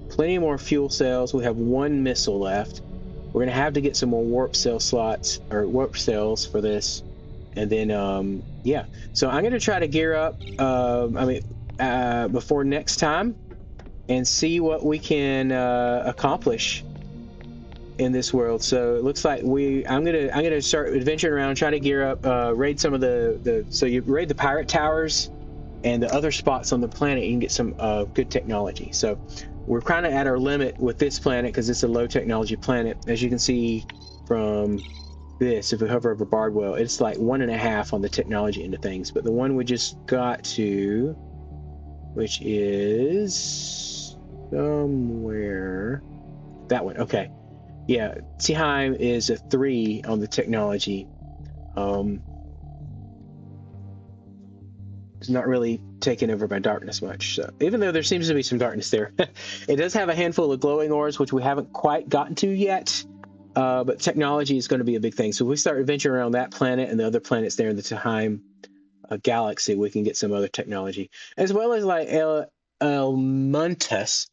plenty more fuel cells. We have 1 missile left. We're going to have to get some more warp cell slots or warp cells for this. And then, yeah. So I'm going to try to gear up, before next time. and see what we can accomplish in this world. So it looks like I'm gonna start adventuring around, trying to gear up, raid some of the so you raid the pirate towers and the other spots on the planet. You can get some good technology. So we're kind of at our limit with this planet because it's a low technology planet. As you can see from this, if we hover over Bardwell, it's like 1.5 on the technology end of things. But the one we just got to, which is somewhere, that one. Okay, yeah, Tihime is a 3 on the technology. It's not really taken over by darkness much. So even though there seems to be some darkness there, it does have a handful of glowing ores, which we haven't quite gotten to yet. But technology is going to be a big thing. So if we start adventuring around that planet and the other planets there in the Tihime galaxy, we can get some other technology, as well as like El Montes.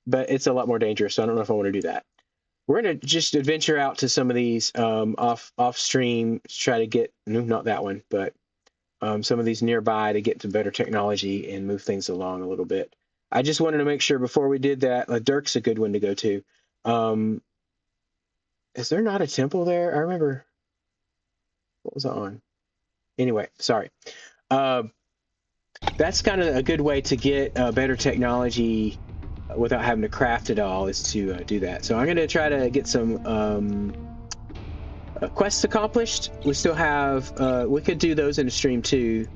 But it's a lot more dangerous, so I don't know if I want to do that. We're going to just adventure out to some of these off stream to try to get, no, not that one, but some of these nearby to get to better technology and move things along a little bit. I just wanted to make sure before we did that, Dirk's a good one to go to. Is there not a temple there? I remember, what was I on? Anyway, sorry. That's kind of a good way to get better technology without having to craft it all, is to do that. So I'm going to try to get some quests accomplished. We still have, we could do those in a stream too.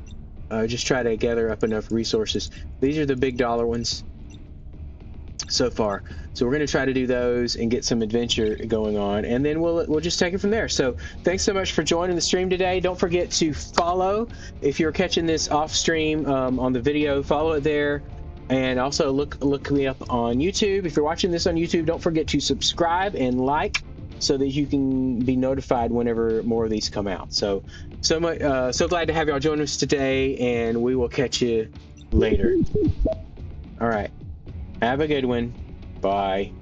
Just try to gather up enough resources. These are the big dollar ones so far. So we're going to try to do those and get some adventure going on, and then we'll just take it from there. So thanks so much for joining the stream today. Don't forget to follow if you're catching this off stream on the video. Follow it there, and also look me up on YouTube. If you're watching this on YouTube, don't forget to subscribe and like so that you can be notified whenever more of these come out. So much, so glad to have y'all join us today, and we will catch you later. All right. Have a good one. Bye.